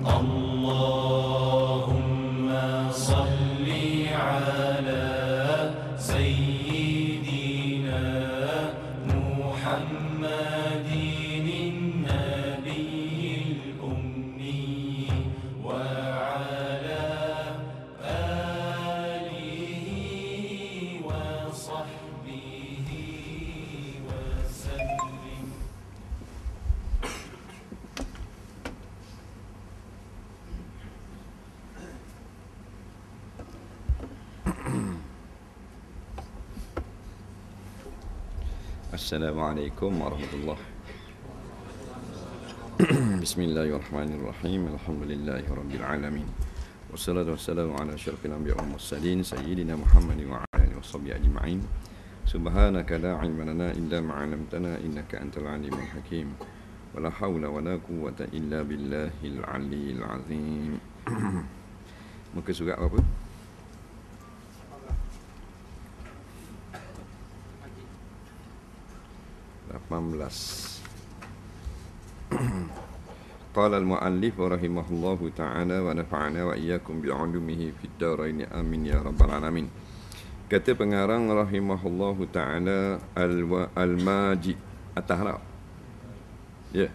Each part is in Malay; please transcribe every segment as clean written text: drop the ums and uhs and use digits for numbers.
اللهم صل على سيدنا محمد النبي الأمي وعلى آله وصحبه وسلم. Assalamualaikum warahmatullahi Bismillahirrahmanirrahim. Alhamdulillahirabbil alamin. Wassalatu wassalamu ala asyrafil anbiya'i wal mursalin sayyidina Muhammadin wa ala alihi washabbihi ajma'in. Subhanaka la ilma lana illa ma 'allamtana innaka antal alimul hakim. Wala haula wala quwwata illa billahil aliyyil azim. Muka surat apa? Qala al-muallif rahimahullahu ta'ala wa nafa'ana wa iyyakum bi'ulumihi fid dharain amin ya rabbal alamin. Kata pengarang rahimahullahu ta'ala al-Majid at-Tahrab. Ya.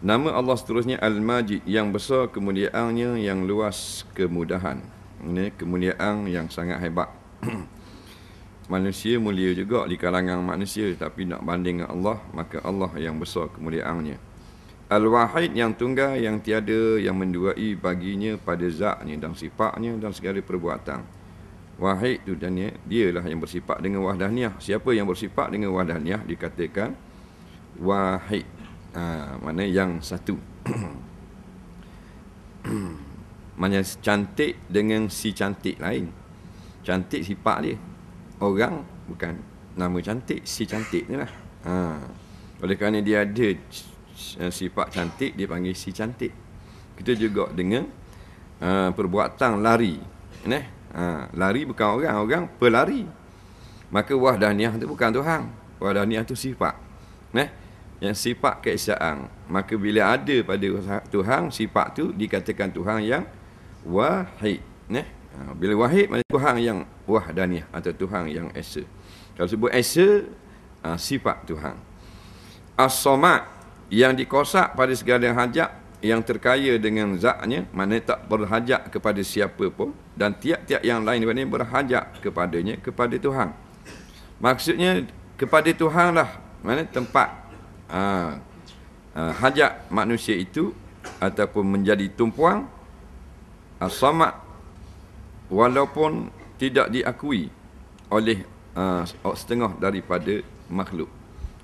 Nama Allah seterusnya Al-Majid, yang besar kemuliaannya, yang luas kemudahan. Ini kemuliaan yang sangat hebat. Manusia mulia juga di kalangan manusia, tapi nak banding dengan Allah, maka Allah yang besar kemuliaannya. Al-Wahid, yang tunggal, yang tiada, yang menduai baginya pada zatnya dan sifatnya dan segala perbuatan. Wahid tu dan dialah yang bersifat dengan wahdaniyah. Siapa yang bersifat dengan wahdaniyah dikatakan wahid. Mana yang satu. Mana cantik dengan si cantik lain. Cantik sifat dia. Orang bukan nama cantik, si cantik ni lah. Oleh kerana dia ada sifat cantik, dia panggil si cantik. Kita juga dengan perbuatan lari. Lari bukan orang, orang pelari. Maka wahdaniyah tu bukan Tuhan. Wahdaniyah tu sifat. Yang sifat keesaan. Maka bila ada pada Tuhan, sifat tu dikatakan Tuhan yang wahid. Bila wahid, maknanya Tuhan yang wahdaniyah atau Tuhan yang esa. Kalau sebut esa, sifat Tuhan. As-Samad, yang dikosak pada segala hajat, yang terkaya dengan zatnya, maknanya tak berhajat kepada siapa pun, dan tiap-tiap yang lain daripada berhajat kepadanya, kepada Tuhan. Maksudnya kepada Tuhan lah, mana tempat hajat manusia itu ataupun menjadi tumpuan. As-Samad, walaupun tidak diakui oleh setengah daripada makhluk.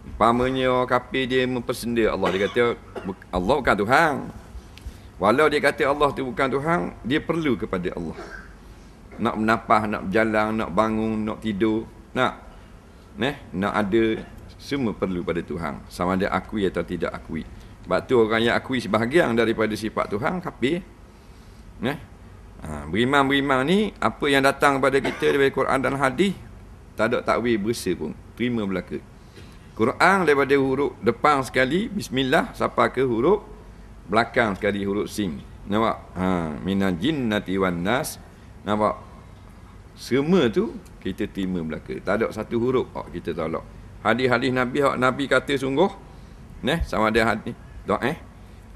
Umpamanya orang kafir dia mempersendia Allah, dia kata Allah bukan Tuhan. Walau dia kata Allah tu bukan Tuhan, dia perlu kepada Allah. Nak menapah, nak berjalan, nak bangun, nak tidur, nak ada, semua perlu pada Tuhan. Sama ada akui atau tidak akui. Sebab tu orang yang akui sebahagian daripada sifat Tuhan kafir. Beriman-beriman ni, apa yang datang kepada kita daripada Quran dan hadis, tak ada takwil bersa pun, terima belaka. Quran daripada huruf depan sekali bismillah sampai ke huruf belakang sekali huruf sin. Nampak? Minal jinnati wan nas. Nampak? Semua tu kita terima belaka. Tak ada satu huruf kita tolak. Hadis-hadis Nabi, Nabi kata sungguh, sama ada hadis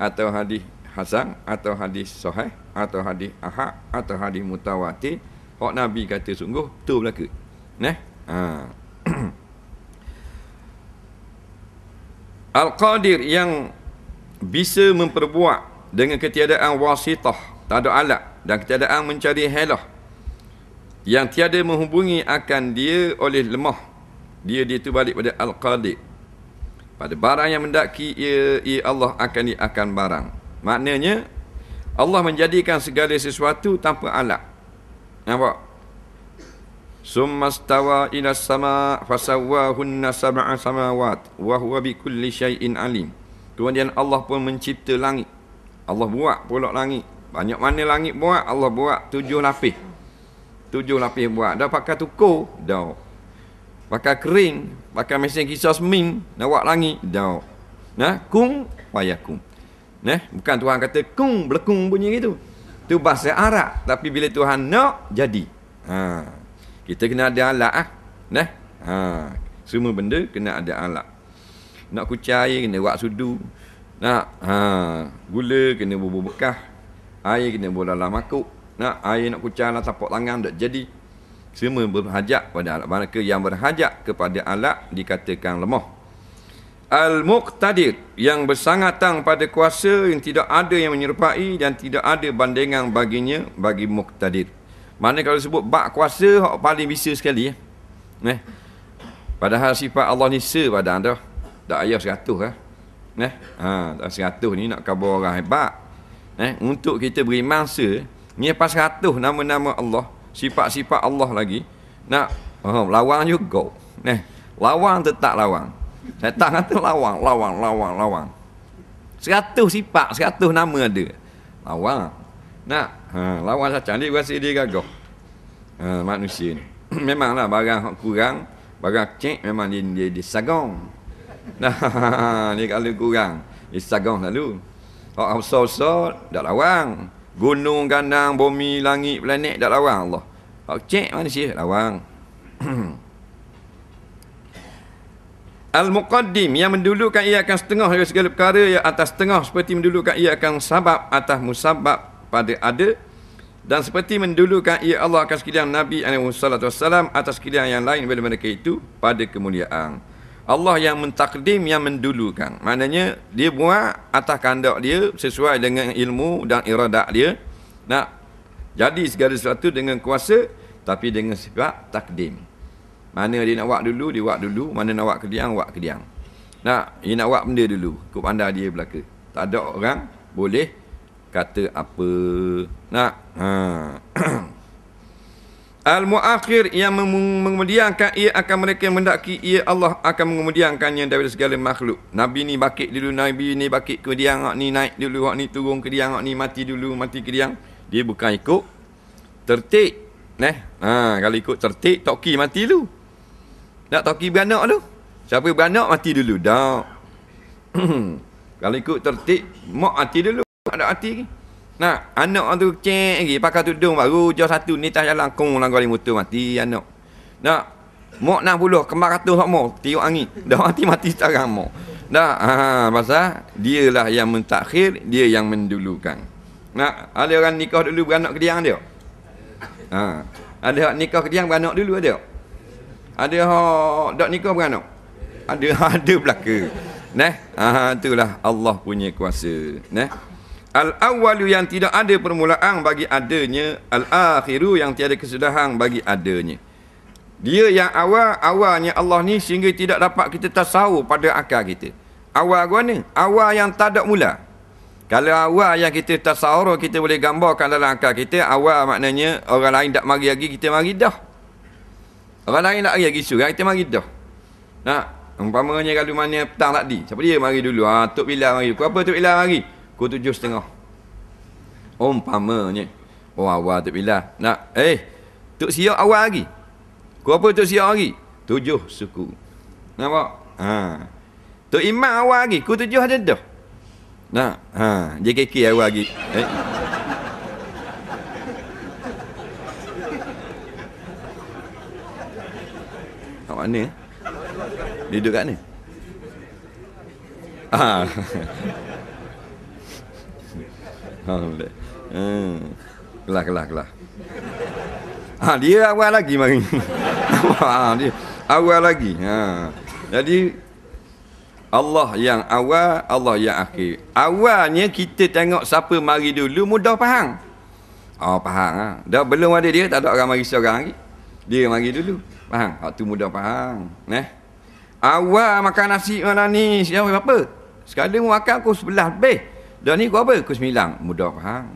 atau hadis hasan, atau hadis sahih, atau hadis ahad, atau hadis mutawatir, hak Nabi kata sungguh, tu belaka. Al-Qadir, yang bisa memperbuat dengan ketiadaan wasitah, tak ada alat, dan ketiadaan mencari helah, yang tiada menghubungi akan dia oleh lemah. Dia itu balik pada Al-Qadir. Pada barang yang mendaki ia Allah akan barang. Maknanya Allah menjadikan segala sesuatu tanpa alat. Nampak? Summa stawa ila sama fasawwahunna sab'a samawat wa huwa bikulli syai'in alim. Kemudian Allah pun mencipta langit. Allah buat pula langit. Banyak mana langit buat? Allah buat 7 lapis. 7 lapis buat. Dah pakai tukur? Dah. Pakai kering, pakai mesin kisar semin nak buat langit? Dah. Kung fayakun. Bukan Tuhan kata kung belekung bunyi gitu. Tu bahasa Arab, tapi bila Tuhan nak jadi. Kita kena ada alat semua benda kena ada alat. Nak kucai air kena buat sudu. Gula kena bubur bekah. Air kena buat dalam makuk. Air nak kucai dalam tapak tangan tak jadi. Semua berhajat pada alat. Mereka yang berhajat kepada alat dikatakan lemah. Al-Muqtadir, yang bersangatan pada kuasa yang tidak ada yang menyerupai dan tidak ada bandingan baginya bagi Muqtadir. Mana kalau sebut bak kuasa, hak paling bisa sekali Padahal sifat Allah ni sepadan dah. Tak ayah 100 tak 100 ni nak khabar orang hebat. Untuk kita beri mangsa, ni pas 100 nama-nama Allah, sifat-sifat Allah lagi. Nak lawang juga. Lawang tetap lawang. Syaitan kata lawang. 100 sifat, 100 nama ada. Lawang. Lawang macam dia rasa dia gagah. Manusia ni. Memanglah barang kurang, barang cek memang dia sagong. Ni kalau kurang, dia sagong selalu. Hak besar-besar dak lawang. Gunung, gandang, bumi, langit, planet dak lawang Allah. Hak cek manusia lawang. Al-Muqaddim, yang mendulukan ia akan setengah dari segala perkara yang atas setengah, seperti mendulukan ia akan sabab atas musabab pada ada, dan seperti mendulukan ia Allah akan sekalian Nabi SAW atas sekalian yang lain daripada mereka itu pada kemuliaan. Allah yang mentakdim, yang mendulukan. Maknanya dia buat atas kehendak dia sesuai dengan ilmu dan iradat dia. Jadi segala sesuatu dengan kuasa tapi dengan sifat takdim. Mana dia nak buat dulu, dia buat dulu. Mana nak buat kediang, buat kediang. Dia nak buat benda dulu. Ikut pandai dia belaka. Tak ada orang boleh kata apa. Al-Mu'akhir, yang mengemudiankan ia akan mereka yang mendaki ia Allah akan mengemudiankannya daripada segala makhluk. Nabi ni bakit dulu, Nabi ni bakit kediang, hak ni naik dulu, hak ni turun kediang, hak ni mati dulu, mati kediang. Dia bukan ikut tertib. Kalau ikut tertib, toki mati dulu. Nak toki beranak tu. Siapa beranak mati dulu. Tak. Kalau ikut tertib, mak mati dulu. Tak ada mati lagi. Anak tu cek lagi. Pakai tudung baru. Jauh satu ni tak jalan. Kong langgar motor mati anak. Mak 60. Kembar 100 hak mak. Tiup angin. Dah mati sekarang mak. Pasal dialah yang mentakhir. Dia yang mendulukan. Ada orang nikah dulu beranak kediang dia. Ada hak nikah kediang beranak dulu ada. Ada hak dak nikah beranak. Ada belaka. Itulah Allah punya kuasa. Al-awwalu, yang tidak ada permulaan bagi adanya. Al-akhiru, yang tiada kesudahan bagi adanya. Dia yang awalnya Allah ni sehingga tidak dapat kita tasawur pada akal kita. Awal mana? Awal yang tak ada mula. Kalau awal yang kita tasawur, kita boleh gambarkan dalam akal kita, awal maknanya orang lain tak mari lagi, kita mari dah. Orang lain tak mari lagi suruh, kita mari dah. Umpamanya kalau mana petang tadi, siapa dia mari dulu? Tok Bilal mari. Kau apa Tok Bilal mari? Kau 7.30. Umpamanya. Awal Tok Bilal. Tok Siap awal lagi. Kau apa Tok Siap lagi? 7 suku. Nampak? Tok Imam awal lagi. Kau 7 ada dah. JKK awal lagi. Kat mana? Dia duduk kat mana? Kelah. Dia awal lagi mari. Dia awal lagi. Jadi Allah yang awal, Allah yang akhir. Awalnya kita tengok siapa mari dulu, mudah faham. Faham. Dah belum ada dia, tak ada orang mari seorang lagi. Dia mari dulu. Faham? Waktu mudah faham. Awal makan nasi malam ni, siapa apa? Sekali mu makan pukul 11 lebih. Dah ni pukul apa? Pukul 9. Mudah faham.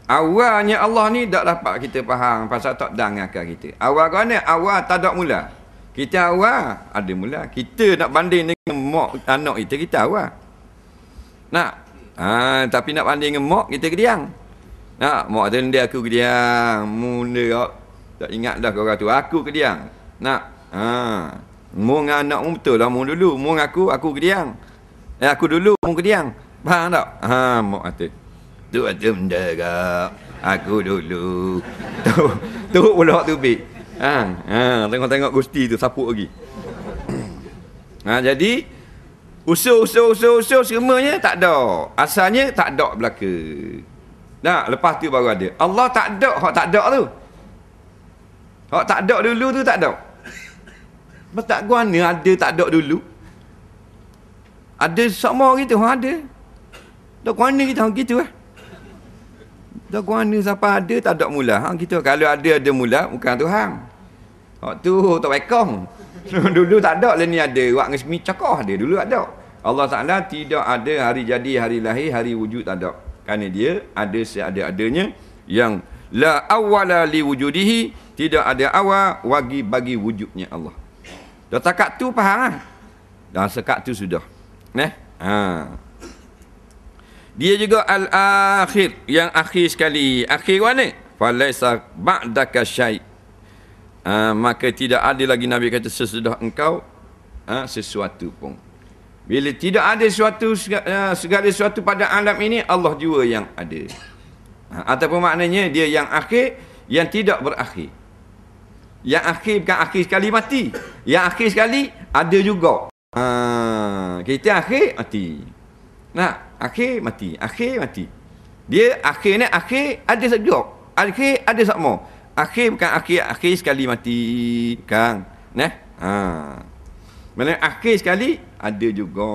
Awalnya Allah ni tak dapat kita faham pasal tak dengan akal kita. Awal kau ni, awal tak ada mula. Kita awal ada mula. Kita nak banding dengan mak anak kita awal. Tapi nak banding dengan mak kita kediang. Mak tu dia aku kediang. Mula tak ingat dah kau tu. Aku kediang. Mu dengan anak mu betul lah mu dulu. Mu dengan aku kediang. Aku dulu mu kediang. Faham tak? Ha, mak kata. Tu ada benda ke? Aku dulu. Tu pula tu bik. Tengok-tengok Gusti tu sapuk lagi. Jadi usul semuanya tak ada. Asalnya tak ada belaka. Nah, lepas tu baru ada. Allah tak ada, hak tak ada tu. Hak tak ada dulu tu tak ada. Lepas tak guna ada tak ada dulu. Ada sama gitu, hak ada. Tak guna kita hak gitu lah. Tak guna siapa ada tak ada mula. Hak gitu. Kalau ada mula bukan Tuhan. Hak tu tak welcome. Dulu tak ada lah ni ada. Wak ngesmi cakap ada. Dulu ada. Allah Ta'ala tidak ada hari jadi, hari lahir, hari wujud tak ada. Kerana dia ada seada-adanya yang la awwala li wujudihi, tidak ada awal bagi wujudnya Allah. Dah takat tu faham lah. Dah sekat tu sudah. Dia juga al-akhir, yang akhir sekali. Akhir mana? Falaisa ba'daka syai'. Maka tidak ada lagi Nabi kata sesudah engkau sesuatu pun. Bila tidak ada segala sesuatu pada alam ini, Allah jua yang ada. Ataupun maknanya dia yang akhir, yang tidak berakhir. Yang akhir bukan akhir sekali mati. Yang akhir sekali ada juga. Kita akhir mati. Akhir mati. Akhir mati. Dia akhir ni akhir ada juga. Akhir ada sama. Akhir bukan akhir sekali mati. Kan? Mana akhir sekali ada juga.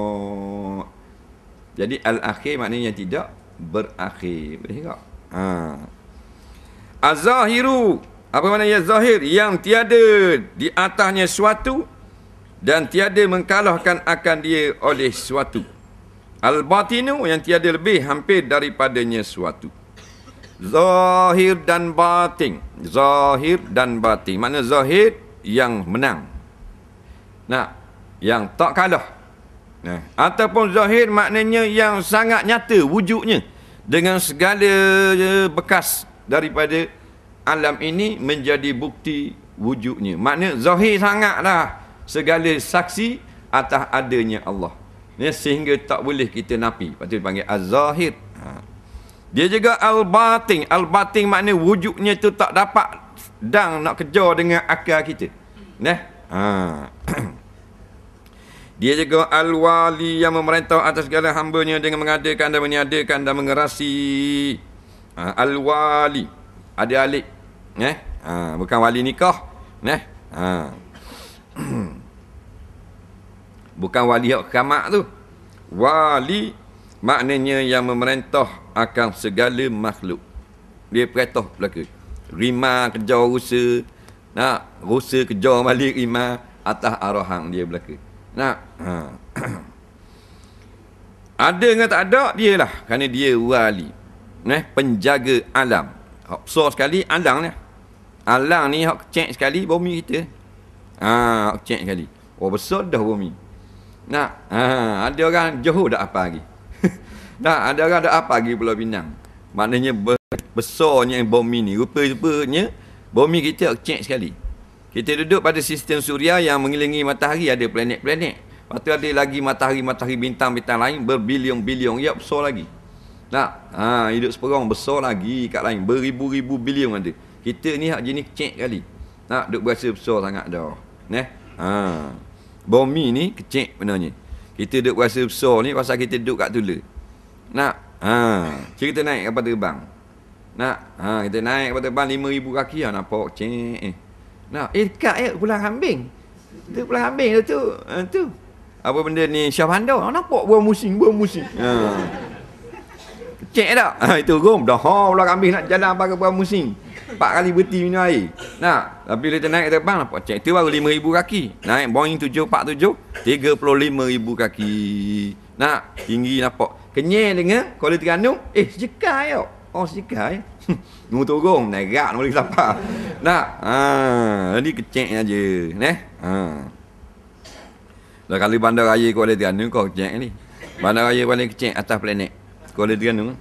Jadi al-akhir maknanya tidak berakhir. Boleh tak? Az-zahiru, apa maknanya zahir? Yang tiada di atasnya suatu dan tiada mengkalahkan akan dia oleh suatu. Al-batinu, yang tiada lebih hampir daripadanya suatu. Zahir dan batin. Zahir dan batin. Makna zahir yang menang. Yang tak kalah. Ataupun zahir maknanya yang sangat nyata wujudnya. Dengan segala bekas daripada alam ini menjadi bukti wujudnya. Makna zahir sangatlah segala saksi atas adanya Allah. Sehingga tak boleh kita nafi. Lepas tu dipanggil az-zahir. Dia juga al-batin. Al-batin makna wujudnya tu tak dapat dan nak kejar dengan akal kita. Dia juga al-wali, yang memerintah atas segala hambanya dengan mengadakan dan meniadakan dan mengerasi. Al-wali. Ada alif. Bukan wali nikah. Bukan wali kamak tu. Wali maknanya yang memerintah akan segala makhluk. Dia perintah belaka. Rima kejar rusa. Rusa kejar balik rima. Atas arahan dia belaka. Ada dengan tak ada, dia lah. Kerana dia wali. Penjaga alam. Besar sekali alam ni. Alam ni hak kecil sekali bumi kita. Hak kecil sekali. Besar dah bumi. Ada orang Johor dah apa lagi. Ada orang dah apa lagi Pulau Pinang. Maknanya besarnya bumi ni. Rupa-rupanya bumi kita kecil sekali. Kita duduk pada sistem suria yang mengelilingi matahari, ada planet-planet. Lepas tu ada lagi matahari-matahari, bintang-bintang lain berbilion-bilion. Ya, besar lagi. Hidup seperang besar lagi kat lain. Beribu-ribu bilion ada. Kita ni hak jenis kecil kali. Duk berasa besar sangat dah. Bumi ni kecil benarnya. Kita duk berasa besar ni pasal kita duduk kat tula. Kita naik kapal terbang. Kita naik kapal terbang 5,000 kaki lah. Nampak kecil. Dekat Pulau Hambing. Tu Pulau Hambing tu. Apa benda ni? Syah Bandar. Nampak buah musing. Kecil tak? Itu rom. Dah Pulau Hambing nak jalan pakai buah musing. 4 kali berhenti minum air. Tapi bila kita naik terbang nampak kecil. Itu baru 5,000 kaki. Naik Boeing 747 35,000 kaki. Tinggi nampak. Kenyal dengan Kuala Terengganu. Sejekai yuk. Sejekai. Nunggu turun. Nerak nak boleh siapa. Jadi kecil aja. Dah kali bandar raya Kuala Terengganu kau kecil ni. Bandar raya paling kecil atas planet Kuala Terengganu.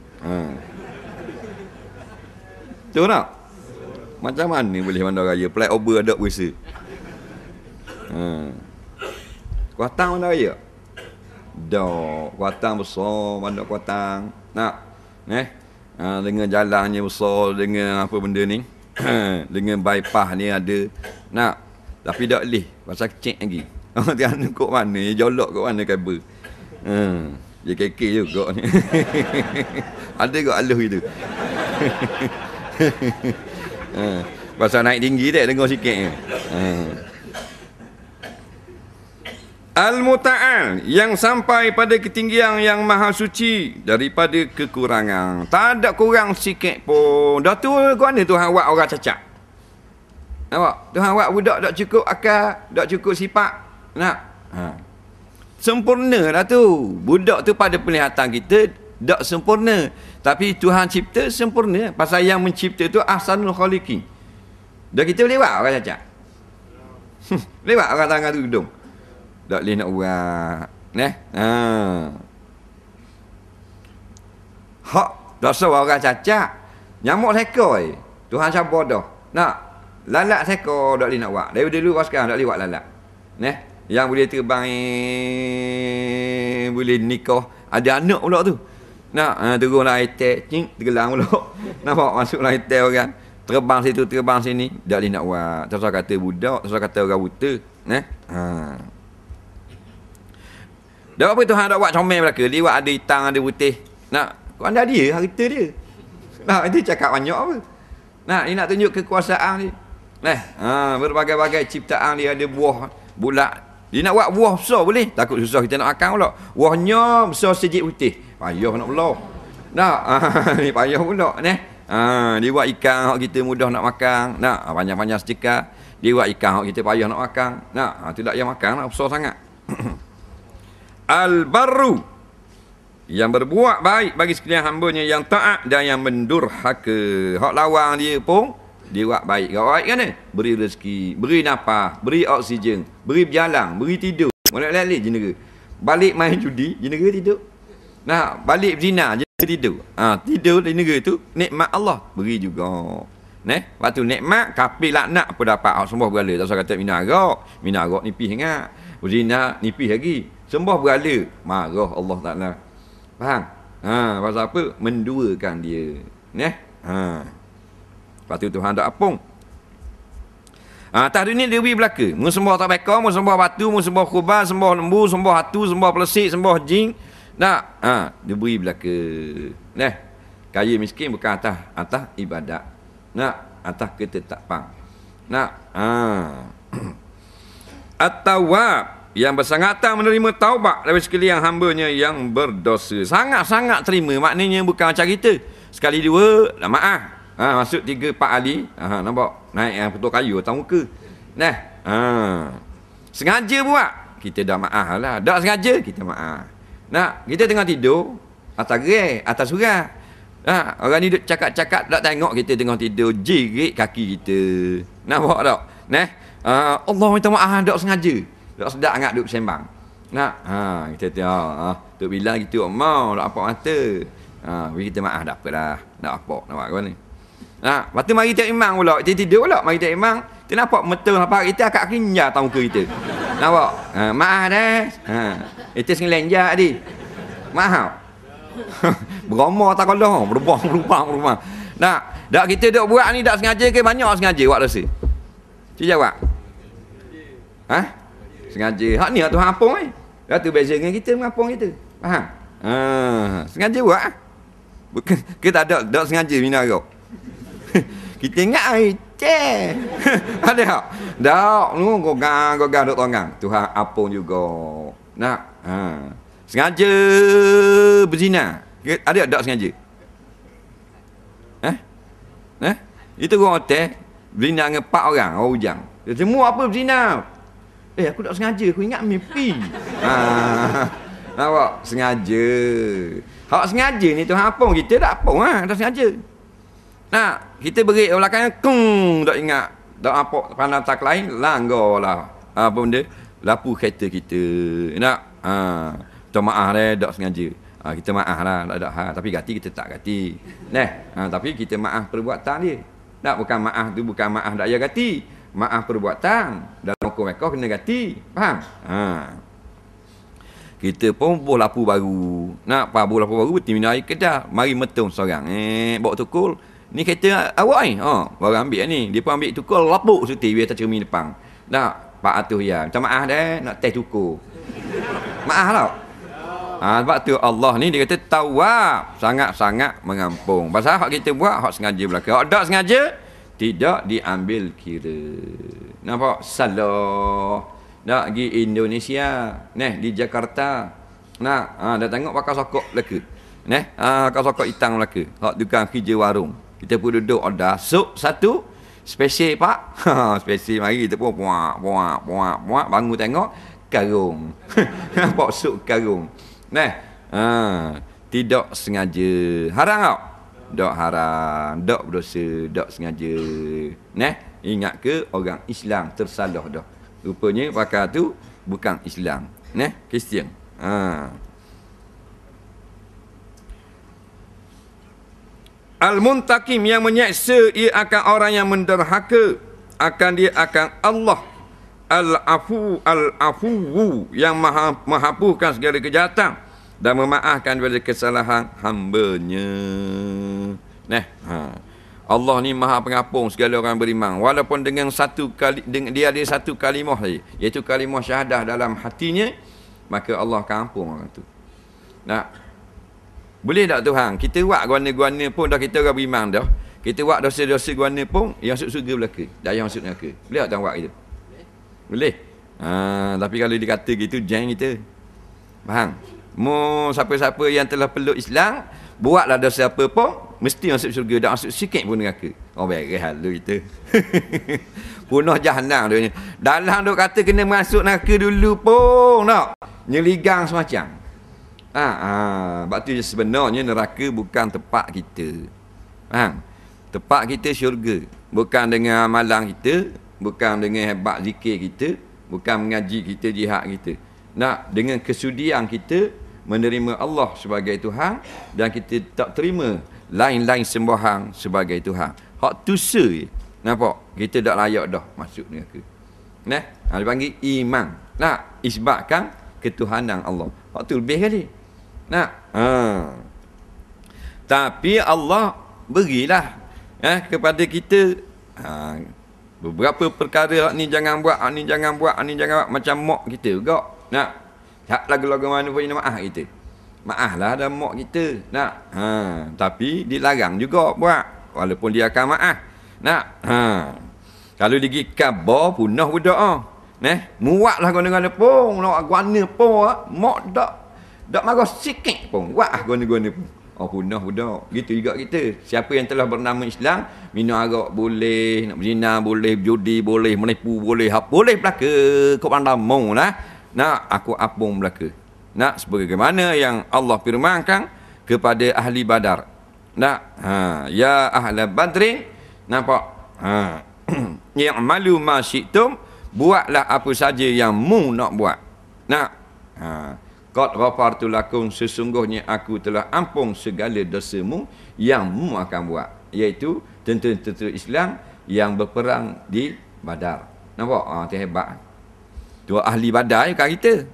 Tahu tak? Macam mana boleh bandar raya flyover ada berasa. Kuatang bandar raya. Dak. Kuatang besar, bandar kuatang. Nak. Dengan jalannya besar, dengan apa benda ni. Dengan bypass ni ada. Nak. Tapi tak boleh. Pasal kecil lagi. Dia kok mana? Jolok kok mana kabel. Dia kekek juga ni. Ada kok aluh itu. Pasal naik tinggi tak dengar sikit ni. Al-Muta'al yang sampai pada ketinggian yang maha suci daripada kekurangan. Tak ada kurang sikit pun. Dah tu kau mana Tuhan buat orang cacat? Nampak? Tuhan buat budak tak cukup akal, tak cukup sifat. Nak? Sempurna dah tu. Budak tu pada penglihatan kita tak sempurna. Tapi Tuhan cipta sempurna. Pasal yang mencipta tu ahsanul khaliqin. Dah kita boleh buat orang cacat? Boleh buat orang tangan tu hidung? Tak boleh nak buat. Hak dosa orang cacat. Nyamuk sekor. Tuhan sabar dah. Nak lalat sekor tak boleh nak buat. Dari dulu sekarang tak boleh buat lalat. Yang boleh terbang, boleh nikah, ada anak pula tu. Nak turunlah air cing, tenggelam pula. Nampak masuklah air orang. Terbang situ, terbang sini, tak boleh nak buat. Terus kata budak, terus kata orang buta. Dah apa Tuhan tak buat comel belaka? Dia buat ada hitam, ada putih. Nak, kau anda dia, harta dia. Nak, itu cakap banyak apa? Nak, dia nak tunjuk kekuasaan dia. Berbagai-bagai ciptaan dia, ada buah bulat. Dia nak buat buah besar boleh. Takut susah kita nak makan pula. Buahnya besar sejik putih. Payah nak belah. Nak, ni payah pula. Dia buat ikan hak kita mudah nak makan. Nak, panjang-panjang secekal. Dia buat ikan hak kita payah nak makan. Nak, tu tak payah makan nak besar sangat. Al-Barru yang berbuat baik bagi sekalian hambanya yang taat dan yang mendurhaka. Hak lawang dia pun dia buat baik. Buat baik kan ni? Beri rezeki, beri nafas, beri oksigen, beri berjalan, beri tidur. Molek-molek jenera. Balik main judi, jenera tidur. Nah, balik berzina, jenera tidur. Tidur jenera tu nikmat Allah beri juga. Waktu nikmat kafir laknat apa dapat semua berhala. Tak usah kata minat arak nipis ingat. Berzina nipis lagi. Sembah berhala, marah Allah Taala. Faham? Pasal apa? Menduakan dia. Lepas tu Tuhan tak apung. Atas dunia dia beri belaka. Mu sembah tak beka, mu sembah batu, mu sembah kuban, sembah lembu, sembah hatu, sembah pelesik, sembah jin. Tak? Dia beri belaka. Kaya miskin bukan atas ibadat. Atas ketetapan. At-Tawwab yang bersangatan menerima taubat dari sekalian hambanya yang berdosa. Sangat-sangat terima. Maknanya bukan macam kita. Sekali dua, dah maaf. Masuk 3-4 ali. Nampak? Naik yang petul kayu atas muka. Sengaja buat. Kita dah maaf lah. Tak sengaja, kita maaf. Kita tengah tidur. Atas gerai, atas surah. Orang ni duduk cakap-cakap. Tak tengok kita tengah tidur. Jerit kaki kita. Nampak tak? Allah minta maaf. Tak sengaja. Tak sedap sangat duduk sembang. Kita tengok. Tok bilang gitu, mau tak apa mata. Bagi kita maaf dah apa dah. Tak apa. Nampak kau ni. Lepas tu mari tengok imam pula. Kita tidur pula. Mari tengok imam. Kita nampak betul apa kita akak kinja tahu muka kita. Nampak? Maaf dah. Itu sengelenjak tadi. Maaf. Beromor tak kalau. Berubah. Tak kita duk buat ni tak sengaja ke banyak sengaja buat dosa? Cuba jawab. Sengaja. Hak ni Tuhan apung Dah tu beza dengan kita mengapung kita. Faham? Sengaja buat. Bukan kita tak sengaja minat kau. Kita ingat ada tak? Tak, gogang duk tonggang. Tuhan apung juga. Sengaja berzina. Ada tak sengaja? Itu orang hotel berzina dengan 4 orang hujang. Semua apa berzina? Aku tak sengaja, aku ingat mimpi. Nampak? Sengaja. Hak sengaja ni Tuhan apung, kita tak apung tak sengaja. Kita berik belakang tak ingat. Tak apa pandang tak lain, langgar lah. Apa benda? Lapu kereta kita. Minta maaf tak sengaja. Kita maaf lah, tak ada hal. Tapi gati kita tak gati. Tapi kita maaf perbuatan dia. Tak, bukan maaf tu, bukan maaf tak payah gati. Maaf perbuatan. Dalam hukum mereka kena gati. Faham? Kita pun buh lapu baru. Nak buh lapu baru betul minum air kedah. Mari metung seorang. Bawa tukul. Ni kereta awak ni. Baru ambil ni. Dia pun ambil tukul lapuk suti biar tak cermin depan. Nak Pak Atuh ya. Minta maaf dah nak test tukul. Maaf tau. Sebab tu Allah ni dia kata tawab, sangat-sangat mengampung. Pasal hak kita buat hak sengaja belaka. Hak tak sengaja tidak diambil kira. Nampak? Salah. Nak pergi Indonesia. Di Jakarta. Dah tengok pakai sokok belaka. Pakai sokok hitam belaka. Hak tukang kerja warung. Kita pun duduk ada sup satu. Spesial pak. Spesial mari kita pun puak. Bangun tengok karung. Nampak sup karung. Tidak sengaja. Haram tak? Tak haram. Tak berdosa. Tak sengaja. Ingat ke orang Islam tersalah dah. Rupanya pakar tu bukan Islam. Kristian. Al-muntakim yang menyeksa ia akan orang yang menderhaka. Dia akan Allah. Al-afu yang menghapuskan segala kejahatan dan memaafkan daripada kesalahan hamba-Nya. Allah ni maha pengampun segala orang beriman. Walaupun dengan dia ada satu kalimah saja, iaitu kalimah syahadah dalam hatinya, maka Allah akan ampun orang tu. Boleh tak Tuhan? Kita buat guana-guana pun dah kita orang beriman dah. Kita buat dosa-dosa guana pun yang masuk surga belaka. Dah yang masuk neraka. Boleh tak Tuhan buat itu? Boleh. Tapi kalau dikata gitu jangan kita. Faham? Siapa-siapa yang telah peluk Islam, buatlah dosa apa pun mesti masuk syurga. Tak masuk sikit pun neraka. Beres halu kita. Punah jahanam dia. Dalam duk kata kena masuk neraka dulu pun tak. Nyeligang semacam. Sebab tu sebenarnya neraka bukan tempat kita. Faham? Tempat kita syurga. Bukan dengan amalan kita, bukan dengan hebat zikir kita, bukan mengaji kita, jihad kita. Dengan kesudian kita menerima Allah sebagai Tuhan dan kita tak terima lain-lain sembahan sebagai Tuhan. Hak tu se. Nampak? Kita tak layak dah masuk neraka. Dia panggil iman. Isbatkan ketuhanan Allah. Hak tu lebih kali. Tapi Allah berilah kepada kita beberapa perkara ni jangan buat, ni jangan buat, ni jangan buat, macam mak kita juga. Tak lagu-lagu mana pun minta maaf kita. Maaflah dah mak kita. Tapi dilarang juga buat walaupun dia akan maaf. Kalau pergi kabar punah budak muatlah guna-guna pun, nak guna pun mak tak marah sikit pun. Buat guna-guna pun. Punah budak. Gitu juga kita. Siapa yang telah bernama Islam, minum arak boleh, nak berzina boleh, berjudi boleh, menipu boleh, boleh belaka kau pandang mau aku apung belaka. Sebagaimana yang Allah firmankan kepada ahli Badar. Ya ahli Badrin, nampak? Ya'malu ma syi'tum, buatlah apa saja yang mu nak buat. Qad ghafartu lakum, sesungguhnya aku telah ampun segala dosamu yang mu akan buat, iaitu tentera-tentera Islam yang berperang di Badar. Nampak? Hebat. Tu ahli Badar kan kita.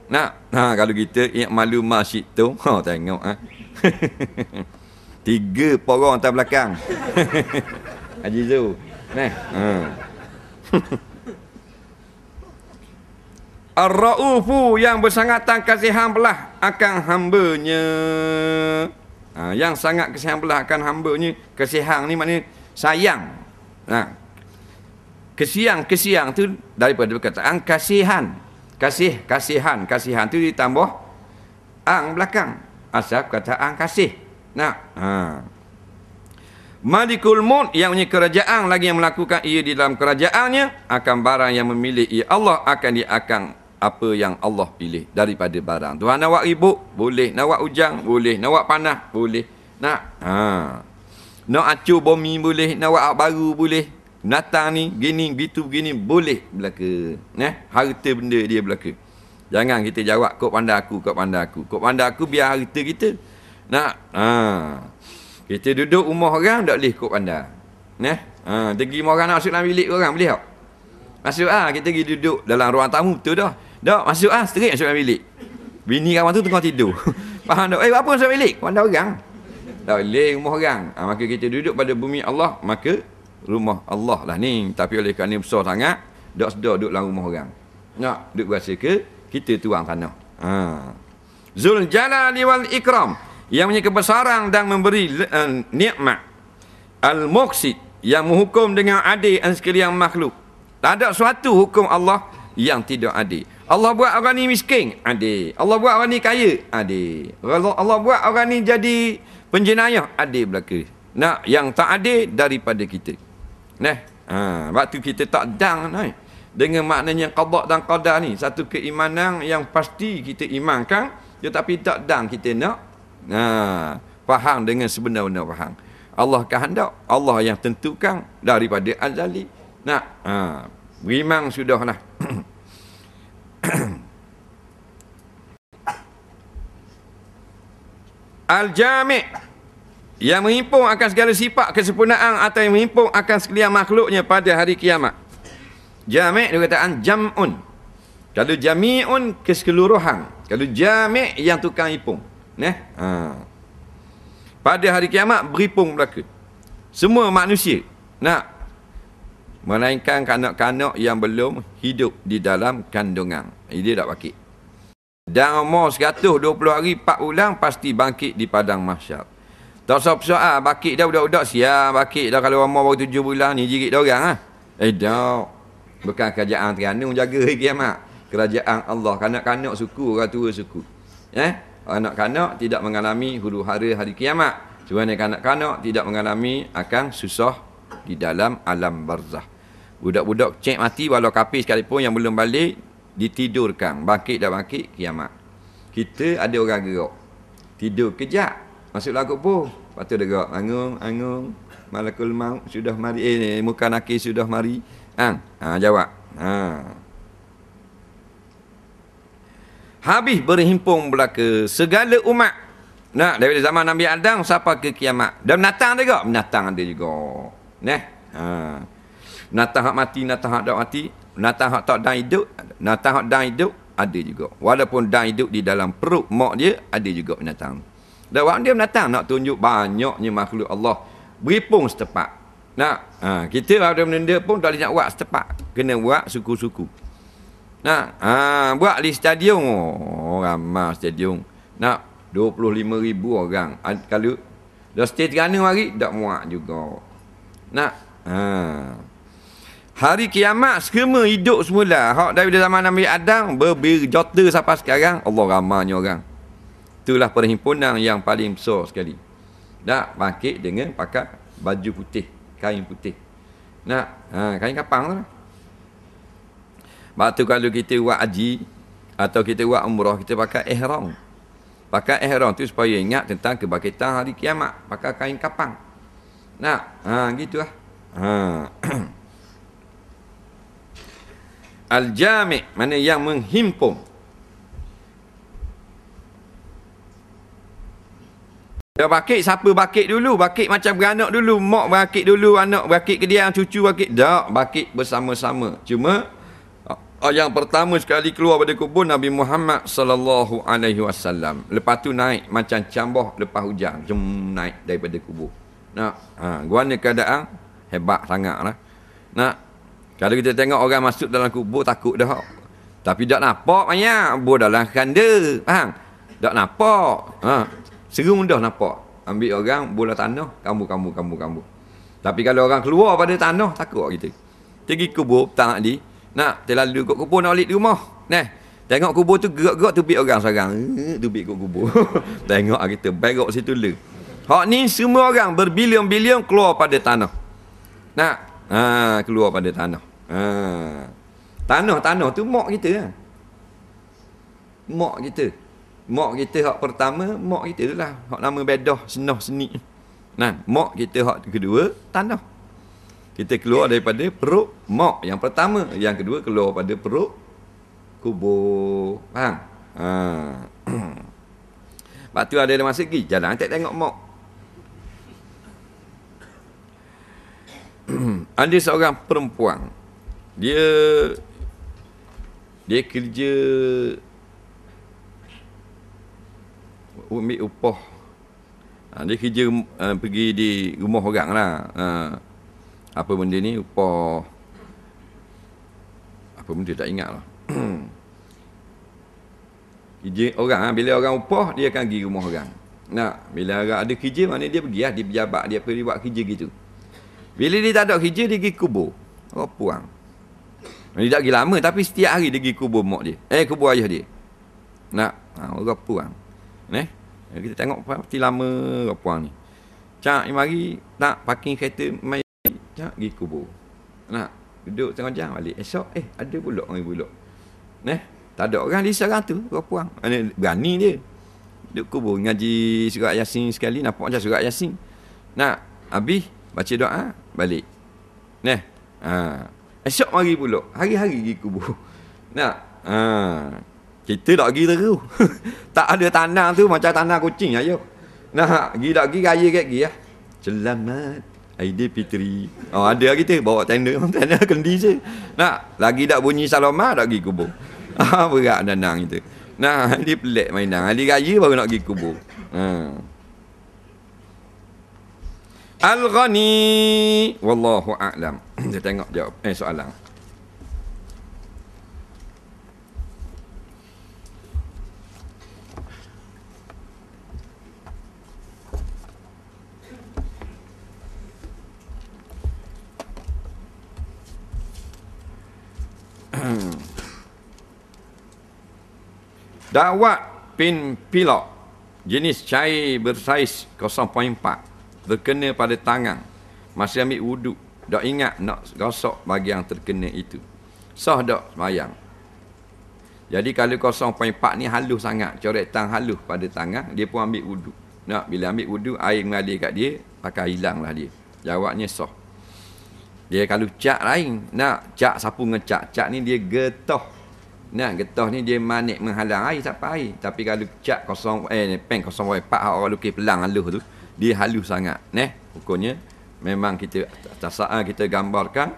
Kalau kita malu masyitum, tengok tiga porong atas belakang. Haji Zul. Ar-Ra'ufu yang bersangatan kasihan belah akan hamba-Nya. Yang sangat kasihan belah akan hamba-Nya. Kasihan ni maknanya sayang. Kesiang tu daripada perkataan kasihan. Kasihan tu ditambah ang belakang. Asal perkataan kasih. Malikul Mulk yang punya kerajaan lagi yang melakukan ia di dalam kerajaannya akan barang yang memilih ia Allah akan apa yang Allah pilih daripada barang. Tuhan nak buat ribut, boleh. Nak buat hujan, boleh. Nak buat panas, boleh. Nak acur bumi, boleh. Nak buat baru, boleh. Binatang ni, gini, begini, boleh belaka. Harta benda dia belaka. Jangan kita jawab, kau pandai aku. Kau pandai aku biar harta kita. Kita duduk rumah orang, tak boleh kau pandai. Pergi rumah orang nak masuk dalam bilik orang, boleh tak? Masuk kita pergi duduk dalam ruang tamu, betul dah. Tak, masuk straight masuk dalam bilik. Bini kawan tu tengah tidur. Faham tak? Apa masuk bilik? Mana orang? Tak boleh rumah orang. Maka kita duduk pada bumi Allah, maka rumah Allah lah ni. Tapi oleh kerana besar sangat, tak sedar duduk dalam rumah orang. Nak duduk berasa ke kita tuang tanah. Zul Jalali wal Ikram, yang punya kebesaran dan memberi nikmat. Al-Muqsid, yang menghukum dengan adil sekalian makhluk. Tak ada suatu hukum Allah yang tidak adil. Allah buat orang ni miskin, adil. Allah buat orang ni kaya, adil. Allah buat orang ni jadi penjenayah, adil belaka. Nah, yang tak adil daripada kita. Nah, waktu kita tak dang dengan maknanya qada dan qadar ni, satu keimanan yang pasti kita imankan, tetapi tak dang kita nak faham dengan sebenar-benar faham. Allah kehendak, Allah yang tentukan daripada azali. Nah, beriman sudahlah. Al-Jami', yang menghimpun akan segala sifat kesempurnaan atau yang menghimpun akan sekalian makhluknya pada hari kiamat. Jami' dia kataan jam'un. Kalau jami'un keseluruhan. Kalau jami' yang tukang himpun. Pada hari kiamat berhimpun belaka. Semua manusia. Melainkan kanak-kanak yang belum hidup di dalam kandungan. Dia tak bangkit. Dan umur 120 hari 4 bulan pasti bangkit di padang mahsyar. Tak soal bangkit dah budak-budak siap bangkit dah kalau umur baru 7 bulan ni jirit dah orang tak. Bukan kerajaan Terengganu jaga hari kiamat. Kerajaan Allah. Kanak-kanak suku, orang tua suku. Anak-kanak tidak mengalami huru-hara hari kiamat. Cuma kanak-kanak tidak mengalami akan susah di dalam alam barzah. Budak-budak cek mati walau kafir sekalipun yang belum balik ditidurkan, bangkit dah bangkit kiamat. Kita ada orang gerak tidur kejap masuk dalam kubur, lepas tu dia gerak angung malakul maut sudah mari, muka nakir sudah mari. Jawab. Habis berhimpun belaka segala umat. Daripada zaman Nabi Adam sampai ke kiamat. Dan binatang juga, binatang ada juga. Binatang hak mati, binatang hak tak mati, binatang hak tak dan hidup, binatang hak dan hidup ada juga. Walaupun dan hidup di dalam perut mak dia, ada juga binatang. Dan orang dia binatang nak tunjuk banyaknya makhluk Allah berhimpun setepat. Kita ada benda pun tak boleh nak buat setepat, kena buat suku-suku. Buat di stadium, ramai stadium. 25,000 orang. Kalau dah stay Terengganu hari tak muat juga. Hari kiamat semua hidup semula. Hak daripada zaman Nabi Adam berjota sampai sekarang, Allah ramainya orang. Itulah perhimpunan yang paling besar sekali. Bangkit dengan pakai baju putih, kain putih. Kain kapang tu. Waktu kalau kita buat haji atau kita buat umrah, kita pakai ihram. Pakai ihram tu supaya ingat tentang kebangkitan hari kiamat. Pakai kain kapang. Gitulah. Al-Jami', mana yang menghimpun. Dia bakit, siapa bakit dulu? Bakit macam beranak dulu. Mak bakit dulu, anak bakit ke dia, cucu bakit. Tak, bakit bersama-sama. Cuma yang pertama sekali keluar pada kubur Nabi Muhammad sallallahu alaihi wasallam. Lepas tu naik macam cambah lepas hujan. Naik daripada kubur. Guana keadaan hebat sangatlah. Kalau kita tengok orang masuk dalam kubur takut dah. Tapi tak nampak banyak. Kubur dalam kanda. Faham? Tak nampak. Serum dah nampak. Ambil orang bola tanah, kamu. Tapi kalau orang keluar pada tanah, takut kita. Pergi kubur, tak nak di. Terlalu kat kubur nak balik di rumah. Tengok kubur tu gerak-gerak tubik orang seorang. Tubik kat kubur. Tengok kita berok situ le. Hak ni semua orang berbilion-bilion keluar pada tanah. Keluar pada tanah. Tanah tu mak kita. Mak kita hak pertama, mak kita lah. Hak nama bedah, senah, seni. Mak kita hak kedua, tanah. Kita keluar daripada perut mak yang pertama. Yang kedua keluar pada perut kubur. Faham? Lepas tu ada masa pergi jalan tak tengok mak. Ada seorang perempuan. Dia kerja ambil upah. Dia kerja pergi di rumah orang lah. Apa benda ni? Upah. Apa benda tak ingat lah. Kerja orang. Bila orang upah, dia akan pergi rumah orang. Bila orang ada kerja, mana dia pergi lah. Dia pejabat, dia pergi buat kerja gitu. Bila dia tak ada kerja, dia pergi kubur. Orang puang. Dia tak pergi lama, tapi setiap hari dia pergi kubur mak dia. Kubur ayah dia. Orang puang. Kita tengok parti lama orang puang ni. Cak, mari nak parking kereta, mari. Cak, pergi kubur. Duduk tengah jam balik. Esok, ada pula orang pula. Tak ada orang di seorang tu, orang puang. Berani dia. Duduk kubur, ngaji surat Yasin sekali, nampak macam surat Yasin. Habis, baca doa, balik. Esok mari pula. Hari-hari pergi kubur. Kita tak pergi terus. Tak ada tanah tu macam tanah kucing ayo. Pergi tak pergi raya kat pergi lah. Selamat Aidilfitri. Ada kita bawa tenda kendi je. Lagi tak bunyi salamah tak pergi kubur. Berat danang kita. Dia pelik mainan. Hari raya baru nak pergi kubur. Al-Ghani wallahu a'lam. Kita tengok jawab soalan. Dawat pin pilok jenis cair bersaiz 0.4 terkena pada tangan masih ambil wuduk, dak ingat nak gosok bahagian terkena itu, sah dak sembahyang? Jadi kalau 0.4 ni halus sangat, coretan halus pada tangan, dia pun ambil wuduk. Bila ambil wuduk, air mengalir kat dia, pakai hilanglah dia. Jawabnya sah. Dia kalau cat lain, cat sapu ngecat, cat ni dia getah. Getah ni dia manik menghalang air sampai air. Tapi kalau cat pen 0.4 orang lukis pelang halus tu, dia halus sangat. Hukumnya memang kita gambarkan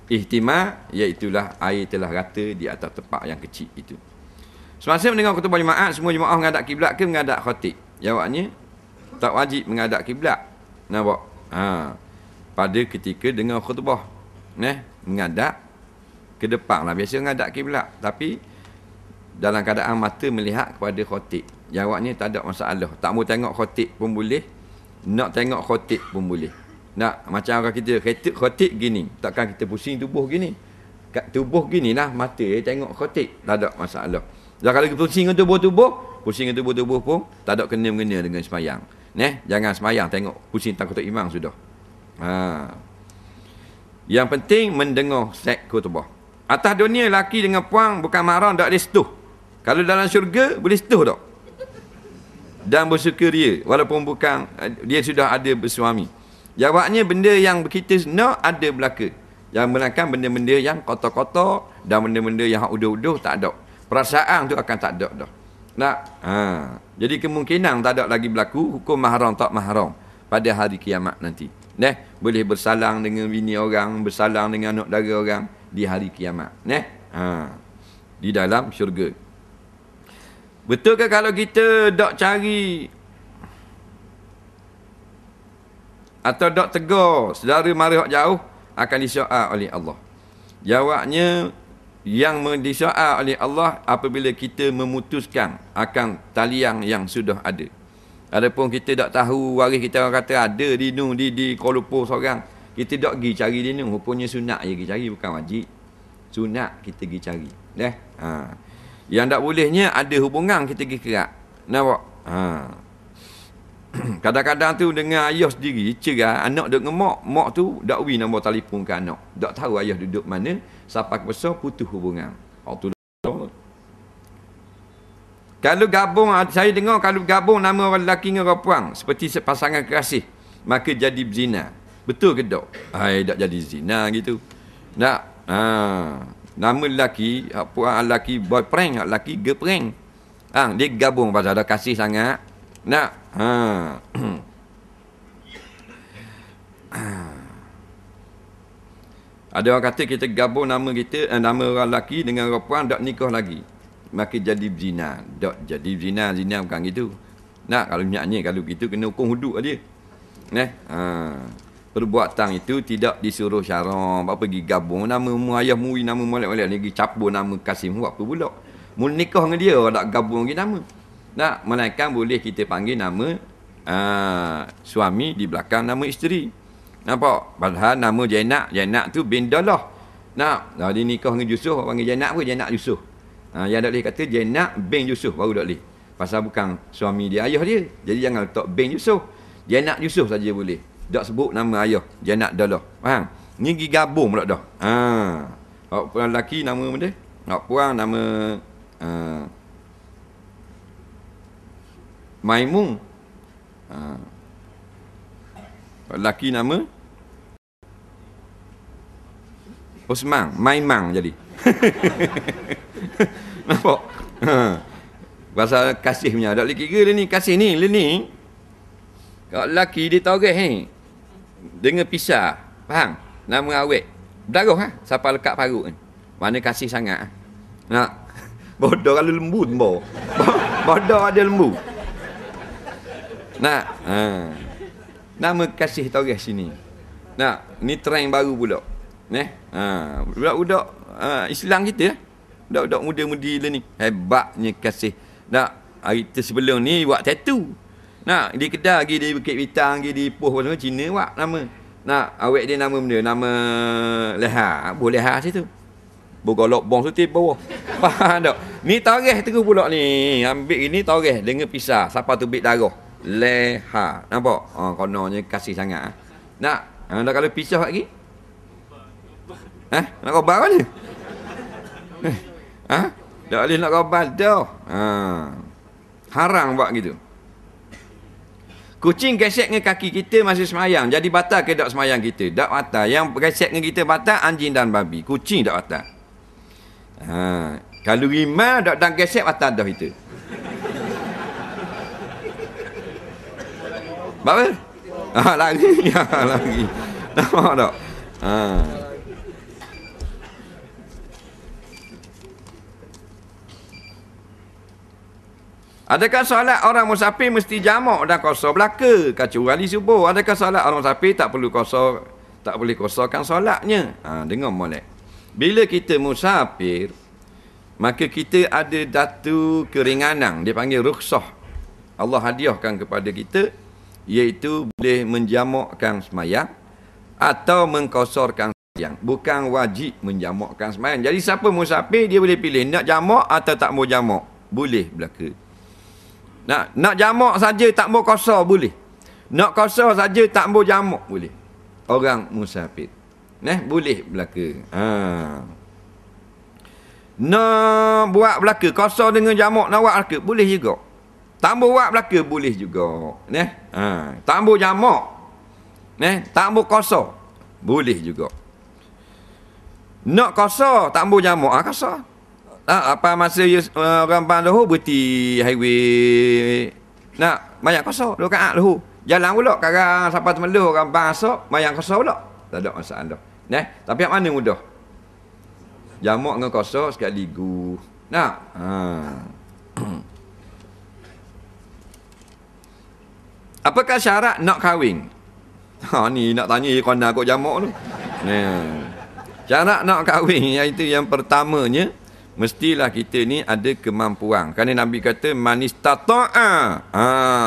ihtimal, iaitulah air telah rata di atas tempat yang kecil itu. Semasa mendengar khutbah jemaah, semua jemaah menghadap kiblat ke menghadap khatib? Jawabnya tak wajib menghadap kiblat. Nampak? Pada ketika dengar khutbah, menghadap ke depan lah, biasa menghadap kiblat, tapi dalam keadaan mata melihat kepada khatib. Jawabnya tak ada masalah. Tak mau tengok khatib pun boleh, nak tengok khatib pun boleh. Macam orang kita khatib gini, takkan kita pusing tubuh gini. Tubuh gini lah, mata tengok khatib, tak ada masalah. Dan kalau pusing dengan tubuh-tubuh pun tak ada kena-mengena dengan semayang. Jangan semayang tengok pusing takut imam sudah. Yang penting mendengar sek khutbah. Atas dunia laki dengan puang bukan mahram tak boleh setuh. Kalau dalam syurga boleh setuh tak? Dan bersukaria walaupun bukan dia sudah ada bersuami. Jawabnya benda yang kita nak ada belaka. Yang melainkan benda-benda yang kotor-kotor dan benda-benda yang uduh-uduh tak ada. Perasaan tu akan tak ada dah. Jadi kemungkinan tak ada lagi berlaku hukum mahram tak mahram pada hari kiamat nanti. Boleh bersalang dengan bini orang, bersalang dengan anak dara orang di hari kiamat. Di dalam syurga. Betul ke kalau kita dok cari atau dok tegur saudara mara jauh akan disoal oleh Allah? Jawabnya yang disoal oleh Allah apabila kita memutuskan akan talian yang sudah ada. Adapun kita tak tahu waris kita orang kata ada di Kuala Lumpur seorang, kita tak pergi cari dia ni, hukumnya sunat je pergi cari, bukan wajib. Sunat kita pergi cari. Yang tak bolehnya ada hubungan kita pergi kerak. Nampak? Kadang-kadang tu dengan ayah sendiri cerai, anak duk dengan mak tu dak wi nombor telefon ke anak. Tak tahu ayah duduk mana, sampai besar putus hubungan. Kalau gabung, saya dengar kalau gabung nama orang lelaki dengan orang perempuan seperti pasangan kekasih, maka jadi berzina. Betul ke tak? Tak jadi zina gitu. Nama lelaki, perempuan lelaki boyfriend, lelaki girlfriend. Dia gabung pasal ada kasih sangat. Ada orang kata kita gabung nama kita, nama orang lelaki dengan orang perempuan tak nikah lagi, maka jadi berzina. Tak jadi berzina, zina bukan gitu. Nah, kalau niatnya kalau begitu kena hukum hudud dia. Perbuatan itu tidak disuruh syarak. Apa pergi gabung nama mu ayah muri nama molek-molek lagi capur nama Kasim buat apa pula? Mula nikah dengan dia tak gabung lagi nama. Nah, melainkan boleh kita panggil nama suami di belakang nama isteri. Nampak? Padahal nama Jainab tu bin Dalah. Nah, dah dia nikah dengan Yusuf, panggil Jainab ke Jainab Yusuf. Yang tak boleh kata Jainab bin Yusuf baru tak boleh. Pasal bukan suami dia, ayah dia. Jadi jangan letak bin Yusuf. Jainab Yusuf saja boleh. Tak sebut nama ayah, Jainab Dalah. Faham? Ni pergi gabung pula dah. Orang puan lelaki nama benda? Orang puan nama Maimun. Lelaki nama Osman, Maimang jadi. Nampak? Pasal kasih punya. Tak boleh kira dia ni. Kasih ni. Kalau lelaki dia toreh ni. Dengan pisah. Faham? Nama awet. Berdarah siapa lekat parut ni. Mana kasih sangat. Nak. Bodoh kalau lembu tu. Bodoh ada lembu. Nak. Nama kasih toreh sini. Nak. Ni trend baru pula. Budak-budak Islam kita. Budak-budak muda-mudi lah ni. Hebatnya kasih. Nak. Hari sebelum ni buat tattoo. Nak. Di kedai lagi di Bukit Bintang lagi di Poh pasal Cina buat nama. Nak. Awet dia nama benda. Nama Leha. Boleh Leha situ. Bergolok bong tu bawah. Faham tak? Ni tarikh terus pula ni. Ambil ini tarikh dengan pisah. Siapa tu bit darah. Leha. Nampak? Kononnya kasih sangat. Nak. Dah kalau pisah lagi. Nak khabar mana? Tak boleh nak khabar dah. Haram buat gitu. Kucing gesek dengan kaki kita masih semayang. Jadi batal ke tak semayang kita? Tak batal. Yang gesek dengan kita batal anjing dan babi. Kucing tak batal. Kalau rimau tak gesek batal dah itu. Apa? Lagi. Lagi. Nampak tak? Adakah solat orang musafir mesti jamak dan qasar belaka kecuali subuh? Adakah solat orang musafir tak perlu qasar, tak boleh qasarkan solatnya? Dengar molek. Bila kita musafir, maka kita ada datu keringanan, dia panggil rukhsah. Allah hadiahkan kepada kita, iaitu boleh menjamakkan semayang atau mengqasarkan semayang. Bukan wajib menjamakkan semayang. Jadi siapa musafir dia boleh pilih nak jamak atau tak mau jamak. Boleh belaka. Nak jamak saja tak mau qasar boleh. Nak qasar saja tak mau jamak boleh. Orang musafir. Boleh belaka. Nak buat belaka qasar dengan jamak nak buat belaka boleh juga. Tak mau buat belaka boleh juga. Tak mau jamak. Tak mau qasar boleh juga. Nak qasar tak mau jamak qasar. Apa masa orang bang lahu berhenti highway nak banyak qasar 2 rakaat lahu jalan pula sekarang sampai temeluh orang bang asap banyak qasar pula tak ada masalah tapi yang mana mudah jamak dengan qasar sekaligus nak apakah syarat nak kahwin ni nak tanya kena kok jamak tu syarat nak kahwin iaitu yang pertamanya mestilah kita ni ada kemampuan. Kerana Nabi kata manistata'a.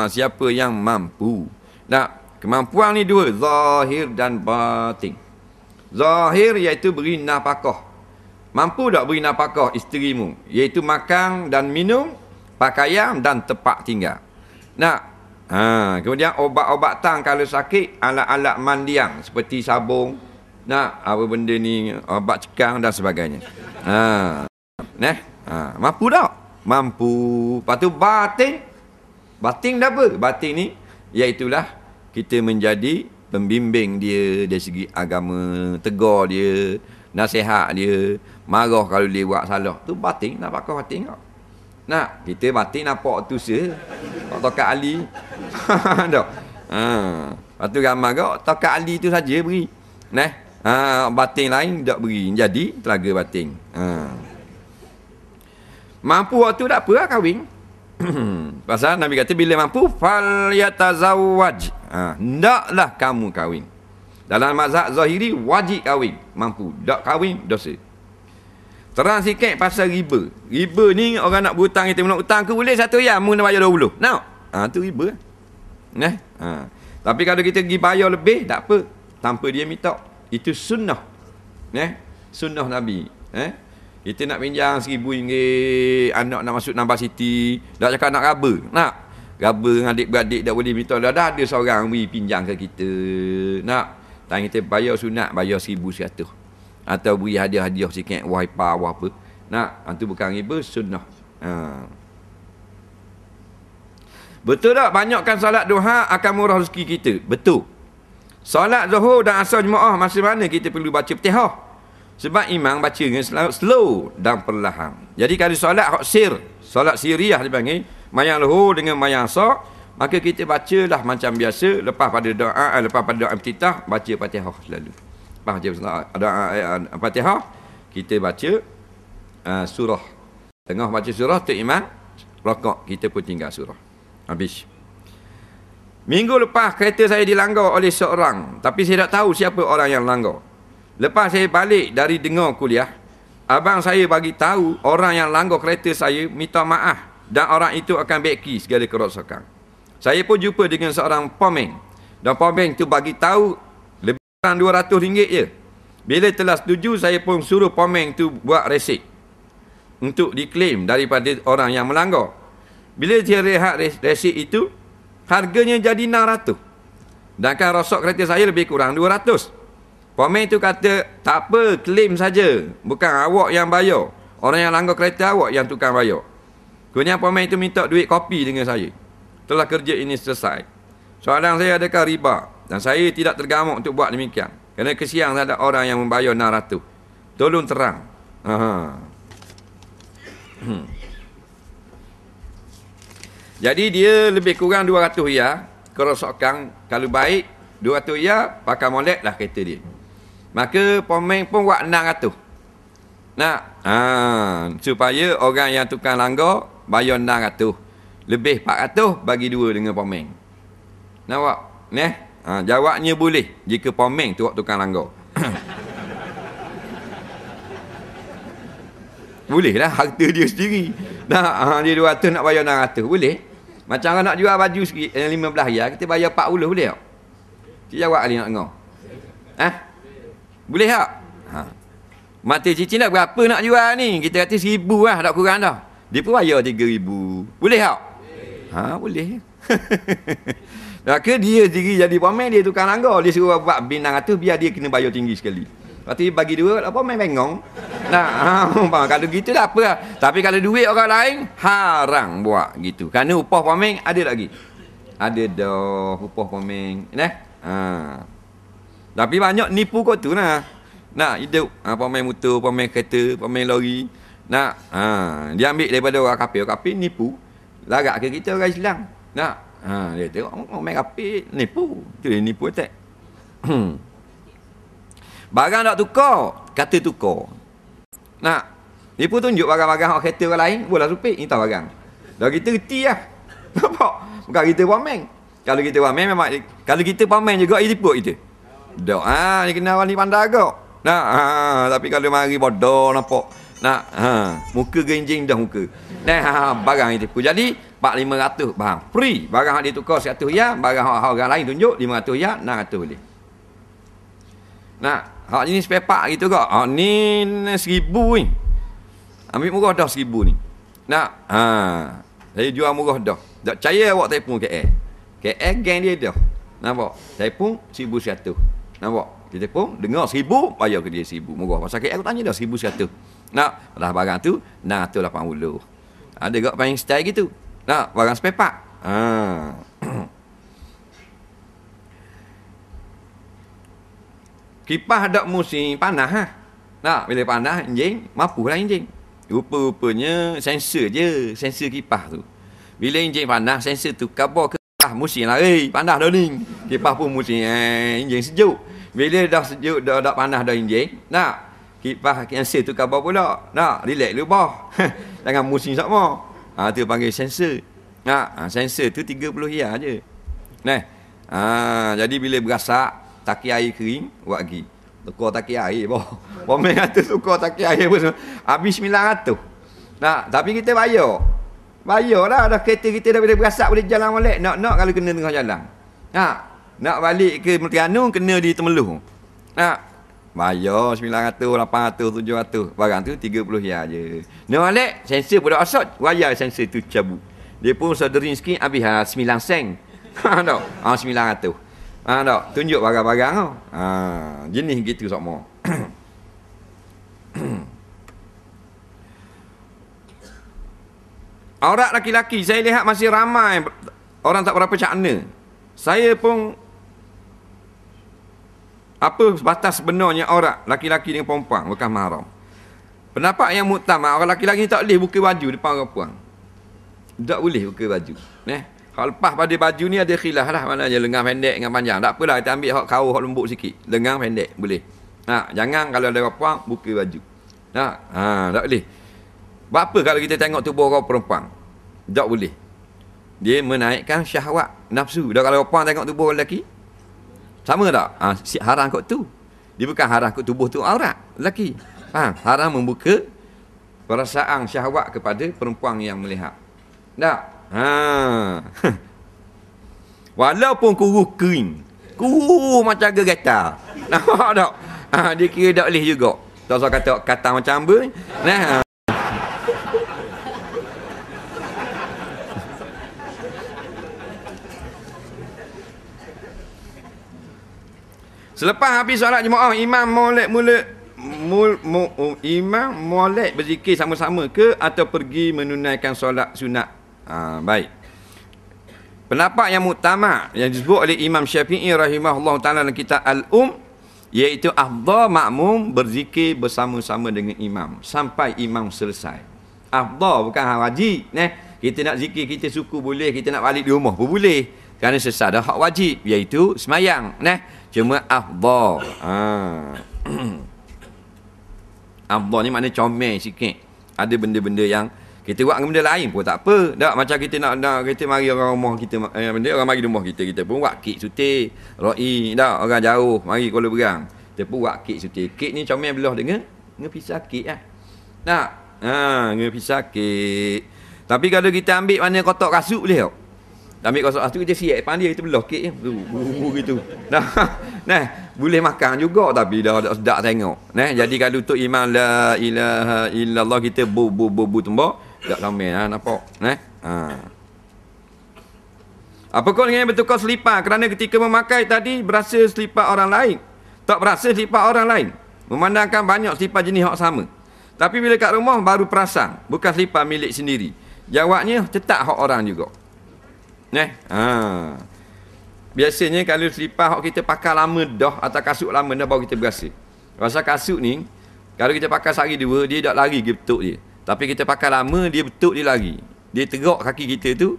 Siapa yang mampu. Nah, kemampuan ni 2, zahir dan batin. Zahir iaitu beri nafkah. Mampu tak beri nafkah isterimu, iaitu makan dan minum, pakaian dan tempat tinggal. Nah, kemudian obat-obatan kalau sakit, alat-alat mandian seperti sabun, apa benda ni, obat cekang dan sebagainya. Mampu tak? Mampu. Lepas tu batin dah apa? Batin ni iaitulah kita menjadi pembimbing dia dari segi agama, tegur dia, nasihat dia, marah kalau dia buat salah. Tu batin, nak pakai batin tak? Kita batin nampak tu tak tokat Ali. Tak. Lepas tu ramai kau tokat Ali tu saja beri. Batin lain tak beri. Jadi telaga batin. Mampu waktu tak apa lah kahwin. Pasal Nabi kata bila mampu fal yatazawwaj. Hendaklah kamu kahwin. Dalam mazhab Zahiri wajib kahwin, mampu. Tak kahwin dosa. Terang sikit pasal riba. Riba ni orang nak berhutang, kita nak hutang ke boleh 1 ayam mu nak bayar 20. Nak? Tu riba. Tapi kalau kita pergi bayar lebih tak apa, tanpa dia minta. Itu sunnah. Sunnah Nabi. Kita nak pinjam RM1,000, anak nak masuk Nambah City, tak cakap nak raba. Nak raba dengan adik-beradik tak boleh minta. Dah ada seorang beri pinjam ke kita. Nak tanya kita bayar sunat, bayar 1,100. Atau beri hadiah-hadiah sikit, wiper apa. Nak, itu bukan riba, sunnah. Betul tak banyakkan solat duha akan murah rezeki kita? Betul. Solat zuhur dan asar jemaah masa mana kita perlu baca Fatihah? Sebab imam baca dengan slow dan perlahan. Jadi kalau solat solat siriyah dipanggil, mayang zuhur dengan mayang asar, maka kita bacalah macam biasa. Lepas pada doa iftitah, baca Fatihah selalu. Lepas doa Fatihah, kita baca surah. Tengah baca surah tu imam rakaat, kita pun tinggal surah. Habis. Minggu lepas kereta saya dilanggar oleh seorang, tapi saya tak tahu siapa orang yang langgar. Lepas saya balik dari dengar kuliah, abang saya bagi tahu orang yang langgar kereta saya minta maaf dan orang itu akan beki segala kerosakan. Saya pun jumpa dengan seorang pomeng dan pomeng tu bagi tahu lebih kurang RM200 je. Bila telah setuju, saya pun suruh pomeng tu buat resip untuk diklaim daripada orang yang melanggar. Bila dia rehat resip itu, harganya jadi RM600. Sedangkan rosak kereta saya lebih kurang RM200. Pomeng tu kata, tak apa, klaim saja. Bukan awak yang bayar. Orang yang langgar kereta awak yang tukang bayar. Kemudian pomeng tu minta duit kopi dengan saya. Telah kerja ini selesai. Soalan saya, adakah riba? Dan saya tidak tergamuk untuk buat demikian. Kerana kesian ada orang yang membayar RM600. Tolong terang. Jadi dia lebih kurang RM200 kerosakan. Kalau baik RM200 pakai molek lah kereta dia. Maka pomeng pun buat RM600. Nak supaya orang yang tukang langgar bayar RM600. Lebih RM400 bagi 2 dengan pomeng. Nampak? Jawabnya boleh jika pomeng tu tukang langgar. Boleh lah, harta dia sendiri. Dia 200 nak bayar RM600. Boleh. Macam orang nak jual baju sikit, 15 riyal, kita bayar 40, boleh tak? Cik jawab Ali nak dengar. Boleh tak? Mata cici nak berapa nak jual ni? Kita kata 1,000 lah, tak kurang dah. Dia pun bayar 3,000. Boleh tak? Boleh. Maka dia sendiri jadi pomeng, dia tukang langgar. Dia suruh buat bin RM600 biar dia kena bayar tinggi sekali. Lepas tu bagi 2, pomeng bengong. Kalau gitu tak apa lah. Tapi kalau duit orang lain, haram buat gitu. Kerana upah pomeng ada lagi. Ada dah upah pomeng. Tapi banyak nipu kau tu lah. Nak hidup pomeng motor, pomeng kereta, pomeng lori. Dia ambil daripada orang kafir nipu. Larat ke kita orang Islam. Dia tengok pomeng kafir nipu. Tu dia nipu tak. Barang tak tukar, kata tukar. Nipu tunjuk barang-barang orang kereta orang lain, boleh rupik, ni tahu barang. Dah kita reti lah. Nampak? Bukan kita pomeng. Kalau kita pomeng memang, kalau kita pomeng juga, dia tipu kita. Dah, dia kena orang ni pandai agak. Tapi kalau mari bodoh nampak. Muka genjing dah muka. Barang yang tipu. Jadi, 400-500 barang. Free. Barang yang dia tukar RM100, barang orang lain tunjuk RM500, RM600 boleh. Hak ni spare part gitu kok. Ni 1,000 ni. Ambil murah dah 1,000 ni. Saya jual murah dah. Tak percaya awak telefon KL. KL geng dia dah. Nampak? Telefon 1,100. Nampak? Dia telefon, dengar 1,000, bayar ke dia 1,000. Murah. Pasal KL aku tanya dah 1,100. Dah barang tu, RM680. Ada gak main style gitu. Barang spare part. Kipas ada musim panas bila panas enjing mampulah enjing. Rupa-rupanya sensor je, sensor kipas tu. Bila enjing panas, sensor tu khabar ke musim lari, panas dah ni. Kipas pun musim enjing sejuk. Bila dah sejuk dah panas dah enjing, kipas sensor tu khabar pula. Relax dulu bah. Jangan musim sama. Tu panggil sensor. Sensor tu 30 riyal je. Nah. Jadi bila berasak, taki air kering, buat lagi. Tukar taki air boh. Pomel atas tukar taki air pun habis 900. Tapi kita bayar. Bayarlah dah kereta kita dah boleh berasak, boleh jalan molek. Nak kalau kena tengah jalan. Nak balik ke Meltianu kena di Temeluh. Bayar 900, 800, 700. Barang tu 30 riyal je. Nak molek sensor pun dah osot, wayar sensor tu cabut. Dia pun soldering sikit habis 9 sen. Tak? 900. Tak? Tunjuk barang-barang tu. Jenis gitu semua. Aurat laki-laki saya lihat masih ramai orang tak berapa cakna. Saya pun apa batas sebenarnya aurat laki-laki dengan perempuan bukan mahram. Pendapat yang muktamad, orang laki-laki ni tak boleh buka baju depan orang perempuan. Tak boleh buka baju. Kalau lepas pada baju ni ada khilaf lah, maknanya lengan pendek dengan panjang. Tak apalah, kita ambil hak kau hak lembut sikit. Lengan pendek boleh. Jangan kalau ada orang perempuan buka baju. Tak boleh. Apa kalau kita tengok tubuh orang perempuan? Tak boleh. Dia menaikkan syahwat nafsu. Dah kalau perempuan tengok tubuh orang lelaki, sama tak? Haram kot tu. Dia bukan haram kot tubuh tu aurat lelaki. Haram membuka perasaan syahwat kepada perempuan yang melihat. Tak? Walaupun kurus kering, kurus macam gereta. Nampak tak? Dia kira tak boleh juga. Tak usah kata macam apa. Selepas habis solat jemaah, imam molek berzikir sama-sama ke atau pergi menunaikan solat sunat? Baik. Pendapat yang muktamad yang disebut oleh Imam Syafi'i rahimahullah taala dalam kitab Al-Um, iaitu afdal makmum berzikir bersama-sama dengan imam sampai imam selesai. Afdal bukan wajib. Kita nak zikir, kita suku boleh, kita nak balik di rumah pun boleh. Kerana sesat hak wajib, iaitu semayang. Cuma afdal. Afdal ni maknanya comel sikit. Ada benda-benda yang kita buat dengan benda lain pun tak apa. Tak macam kita nak kita mari orang rumah kita, orang mari rumah kita pun buat kek sutir. Roi, tak orang jauh mari Kuala Berang. Kita pun buat kek sutir. Kek ni comel belah dengan pisah kek lah. Tak? Dengan pisah kek. Tapi kalau kita ambil mana kotak kasut boleh tak? Ambil kotak kasut kita siap depan dia, kita belah kek gitu. Boleh makan juga tapi dah sedap tengok. Jadi kalau untuk iman la ilaha illallah kita bu tembak. Tak ramai nampak. Apakah dengan bertukar selipar kerana ketika memakai tadi berasa selipar orang lain? Tak berasa selipar orang lain. Memandangkan banyak selipar jenis hak sama. Tapi bila kat rumah baru perasan, bukan selipar milik sendiri. Jawabnya tetap hak orang juga. Biasanya kalau selipar hak kita pakai lama dah atau kasut lama dah baru kita berasa. Rasa kasut ni kalau kita pakai sehari dua dia tak lari dia betuk dia. Tapi kita pakai lama, dia betul dia lari. Dia terok kaki kita tu,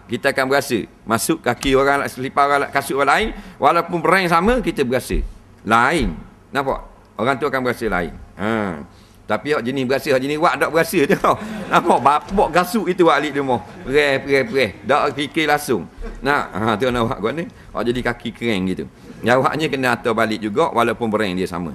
kita akan berasa. Masuk kaki orang, selipar orang, kasut orang lain, walaupun berang sama, kita berasa. Lain. Nampak? Orang tu akan berasa lain. Tapi hak jenis berasa, hak jenis wak tak berasa je tau. Nampak? Bapak kasut itu wak alik dia mau. Pereh. Tak fikir langsung. Tu nak wak kau ni. Hak jadi kaki kering gitu. Jawabnya kena atur balik juga, walaupun berang dia sama.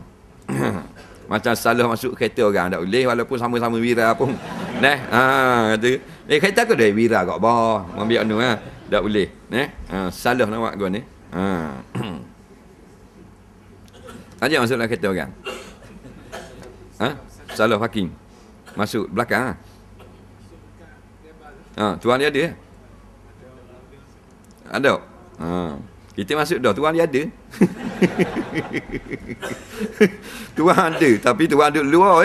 Macam salah masuk kereta orang tak boleh walaupun sama-sama wira pun. Kata kereta aku dah wira kat bawah ambil anu tak boleh. Salah nak buat gua ni. Aja masuk dalam kereta orang. Salah parking. Masuk belakang tuan dia ada. Ada. Kita masuk dah, tuan dia ada. Tuan ada, tapi tuan duduk luar.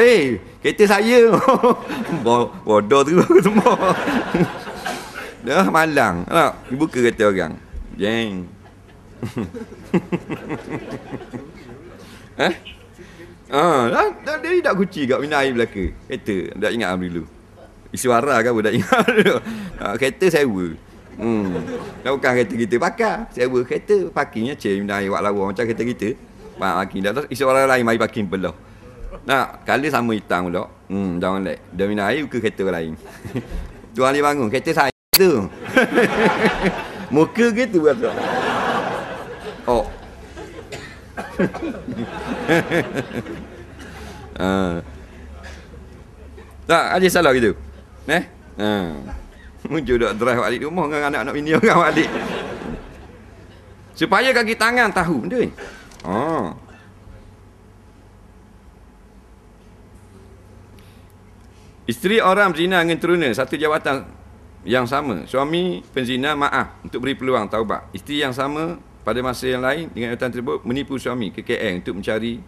Kereta saya. Bodoh tu semua. Dah malang. Buka kereta orang. Jeng. Dia tak kunci kat bina air belaka. Kereta, tak ingat dulu. Suara kan pun tak ingat dulu. Kereta sewa. Dah bukan kereta kita pakai. Sewa kereta, parkingnya bina air wak lawa macam kereta kita. Parking dah. Isi orang lain mari parking belah. Kali sama hitam pula. Jangan lek. Dia bina air ke kereta lain. Tuan dia bangun, kereta saya. gitu. Muka gitu kata. Oh. Tak, ada salah gitu. Muncul dak drive balik rumah dengan anak-anak bini orang balik. Supaya kaki tangan tahu benda ni. Isteri orang berzina dengan teruna satu jawatan yang sama. Suami penzina maaf untuk beri peluang taubat. Isteri yang sama pada masa yang lain dengan jawatan tersebut menipu suami ke KL untuk mencari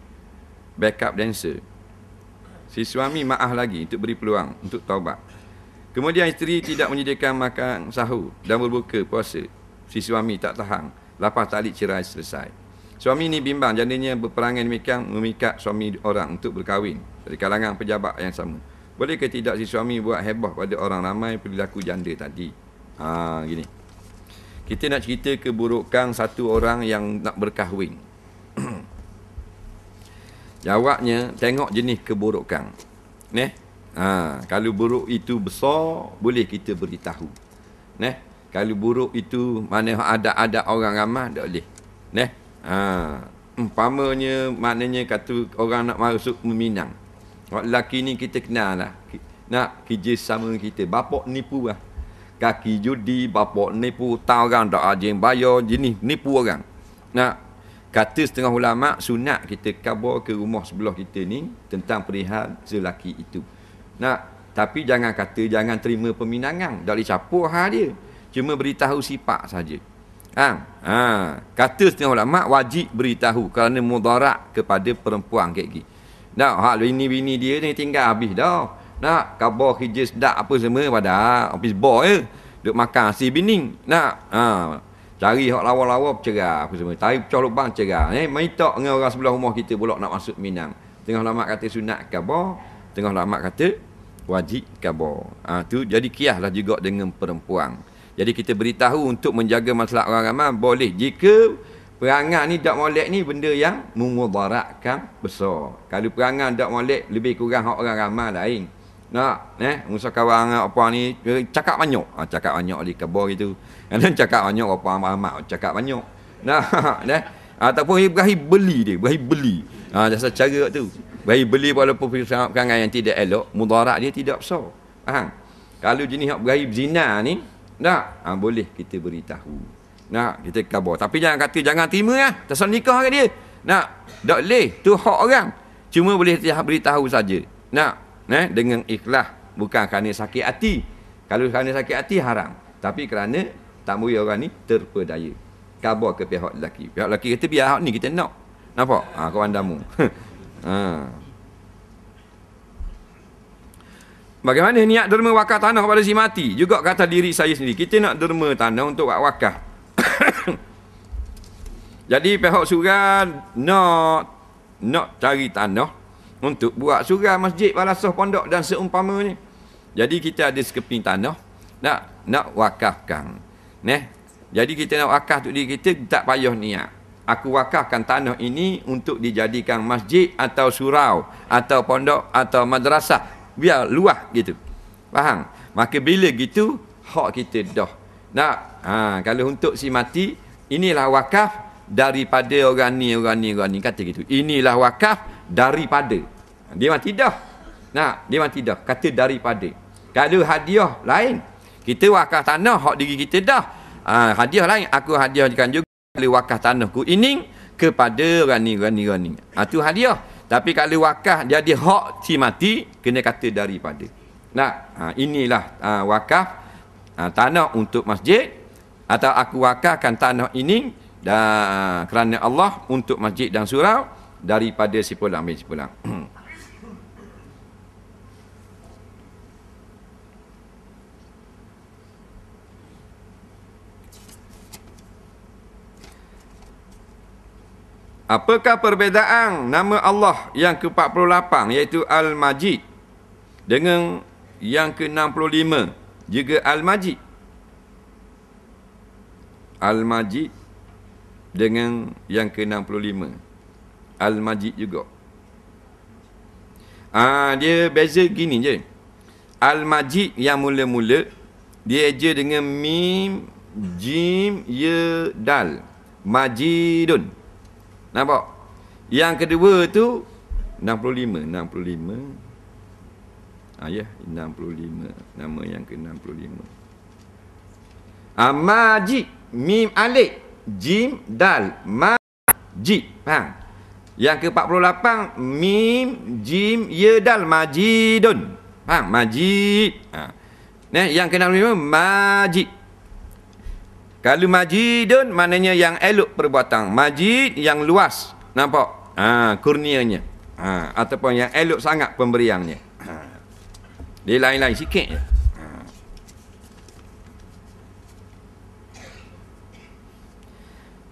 backup dancer. Si suami maaf lagi untuk beri peluang untuk taubat. Kemudian isteri tidak menyediakan makan sahur dan berbuka puasa. Si suami tak tahan. Lepas talik cerai selesai. Suami ini bimbang jandanya berperangai demikian memikat suami orang untuk berkahwin dari kalangan pejabat yang sama. Boleh ke tidak si suami buat heboh pada orang ramai perilaku janda tadi? Gini. Kita nak cerita keburukan satu orang yang nak berkahwin. Jawabnya, tengok jenis keburukan. Kalau buruk itu besar, boleh kita beritahu. Kalau buruk itu mana ada orang ramai, tak boleh. Umpamanya, maknanya kata orang nak masuk meminang. Orang lelaki ni kita kenal lah. Nak kerja sama kita. Bapak nipu lah. Kaki judi, bapak nipu. Tahu orang tak ada yang bayar. Jenis nipu orang. Nak kata setengah ulama' sunat kita kabar ke rumah sebelah kita ni tentang perihal lelaki itu. Tapi jangan kata jangan terima peminangan. Tak boleh capur hal dia. Cuma beritahu sifat saja. Kata setengah ulama' wajib beritahu kerana mudarat kepada perempuan kayak gini. Hak bini-bini dia ni tinggal habis dah. Khabar kerja sedap apa semua pada office boy duk makan si bini. Cari hak lawa-lawa bercerah apa semua. Tarik pecah lubang cerah. Mai tak dengan orang sebelah rumah kita pula nak masuk Minang. Tengah lama kata sunat khabar, tengah lama kata wajib khabar. Tu jadi kiaslah juga dengan perempuan. Jadi kita beritahu untuk menjaga masalah orang ramai boleh jika perangai ni tak molek ni benda yang memudaratkan besar. Kalau perangai tak molek lebih kurang hak orang ramai lain. Musa kawan apa ni cakap banyak. Cakap banyak di khabar gitu. Dan cakap banyak apa amat cakap banyak. Ataupun berakhir beli dia, berakhir beli. Jasa cara tu. Berakhir beli walaupun perangai yang tidak elok, mudarat dia tidak besar. Faham? Kalau jenis hak berakhir zina ni, boleh kita beritahu. Kita khabar. Tapi jangan kata jangan terima lah. Tasal nikah kat dia. Tak boleh. Tu hak orang. Cuma boleh beritahu saja. Dengan ikhlas. Bukan kerana sakit hati. Kalau kerana sakit hati, haram. Tapi kerana tak boleh orang ni terpedaya. Khabar ke pihak lelaki. Pihak lelaki kata biar hak ni kita nak. Nampak? Kawan damu. Bagaimana niat derma wakaf tanah pada si mati? Juga kata diri saya sendiri. Kita nak derma tanah untuk buat wakaf. Jadi pihak surau nak cari tanah untuk buat surau masjid, madrasah, pondok dan seumpamanya. Jadi kita ada sekeping tanah nak wakafkan. Jadi kita nak wakaf untuk diri kita, tak payah niat. Aku wakafkan tanah ini untuk dijadikan masjid atau surau atau pondok atau madrasah. Biar luas gitu. Faham? Maka bila gitu hak kita dah. Kalau untuk si mati, inilah wakaf daripada orang ni kata gitu. Inilah wakaf daripada. Dia mati dah. Dia mati dah. Kata daripada. Kalau hadiah lain, kita wakaf tanah hak diri kita dah. Hadiah lain aku hadiahkan juga kalau wakaf tanahku ini kepada orang ni. Tu hadiah. Tapi kalau wakaf jadi hak si mati, kena kata daripada. Inilah wakaf tanah untuk masjid, atau aku wakafkan tanah ini kerana Allah untuk masjid dan surau daripada si pulang. Apakah perbezaan nama Allah yang ke-48 iaitu Al-Majid dengan yang ke-65 juga Al-Majid? Al-Majid dengan yang ke-65 Al-Majid juga. Dia beza gini je. Al-Majid yang mula-mula dia eja dengan mim, jim, ya, dal. Majidun. Nampak? Yang kedua tu 65. Ya, 65. Nama yang ke-65. Majid, mim alif, jim, dal, majid. Faham? Yang ke-48 mim, jim, ya, dal, majidun. Faham? Majid. Yang ke-65 majid. Kalau majidun maknanya yang elok perbuatan. Majid yang luas. Nampak? Kurnianya. Ataupun yang elok sangat pemberiannya. Dia lain-lain sikit je.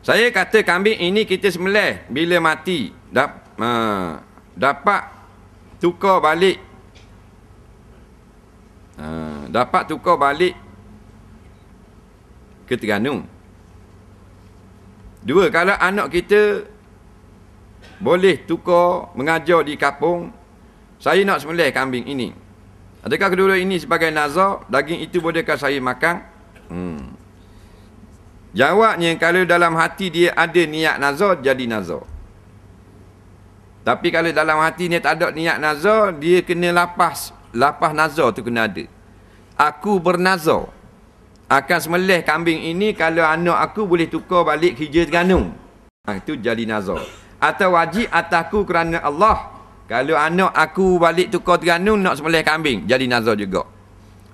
Saya kata kambing ini kita sembelih bila mati dapat tukar balik ke Terengganu. Dua, kalau anak kita boleh tukar mengajar di kampung, saya nak sembelih kambing ini. Adakah kedua ini sebagai nazar? Daging itu bolehkah saya makan? Jawabnya, kalau dalam hati dia ada niat nazar, jadi nazar. Tapi kalau dalam hati dia tak ada niat nazar, dia kena lapas nazar tu kena ada. Aku bernazar akan sembelih kambing ini kalau anak aku boleh tukar balik kerja Terengganu. Itu jadi nazar. Atau wajib atasku kerana Allah. Kalau anak aku balik tukar Terengganu nak sembelih kambing, jadi nazar juga.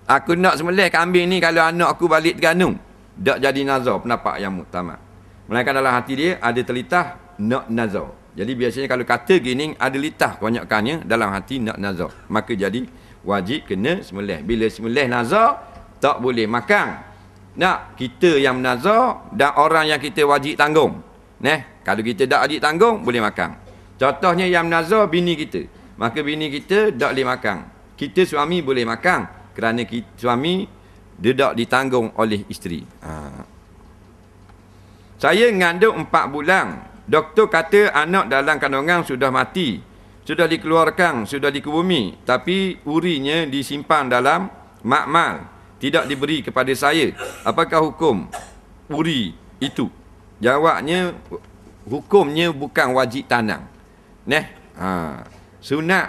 Aku nak sembelih kambing ni kalau anak aku balik Terengganu, tak jadi nazar, pendapat yang muktamad. Melainkan dalam hati dia ada terlitah nak nazar. Jadi biasanya kalau kata gini ada litah kebanyakannya dalam hati nak nazar, maka jadi wajib kena sembelih. Bila sembelih nazar tak boleh makan. Nak kita yang nazar dan orang yang kita wajib tanggung. Kalau kita tak wajib tanggung boleh makan. Contohnya yang nazar bini kita, maka bini kita tak boleh makan. Kita suami boleh makan kerana suami dia tak ditanggung oleh isteri. Saya mengandung 4 bulan. Doktor kata anak dalam kandungan sudah mati. Sudah dikeluarkan, sudah dikebumi. Tapi urinya disimpan dalam makmal. Tidak diberi kepada saya. Apakah hukum uri itu? Jawabnya, hukumnya bukan wajib tanam. Sunat,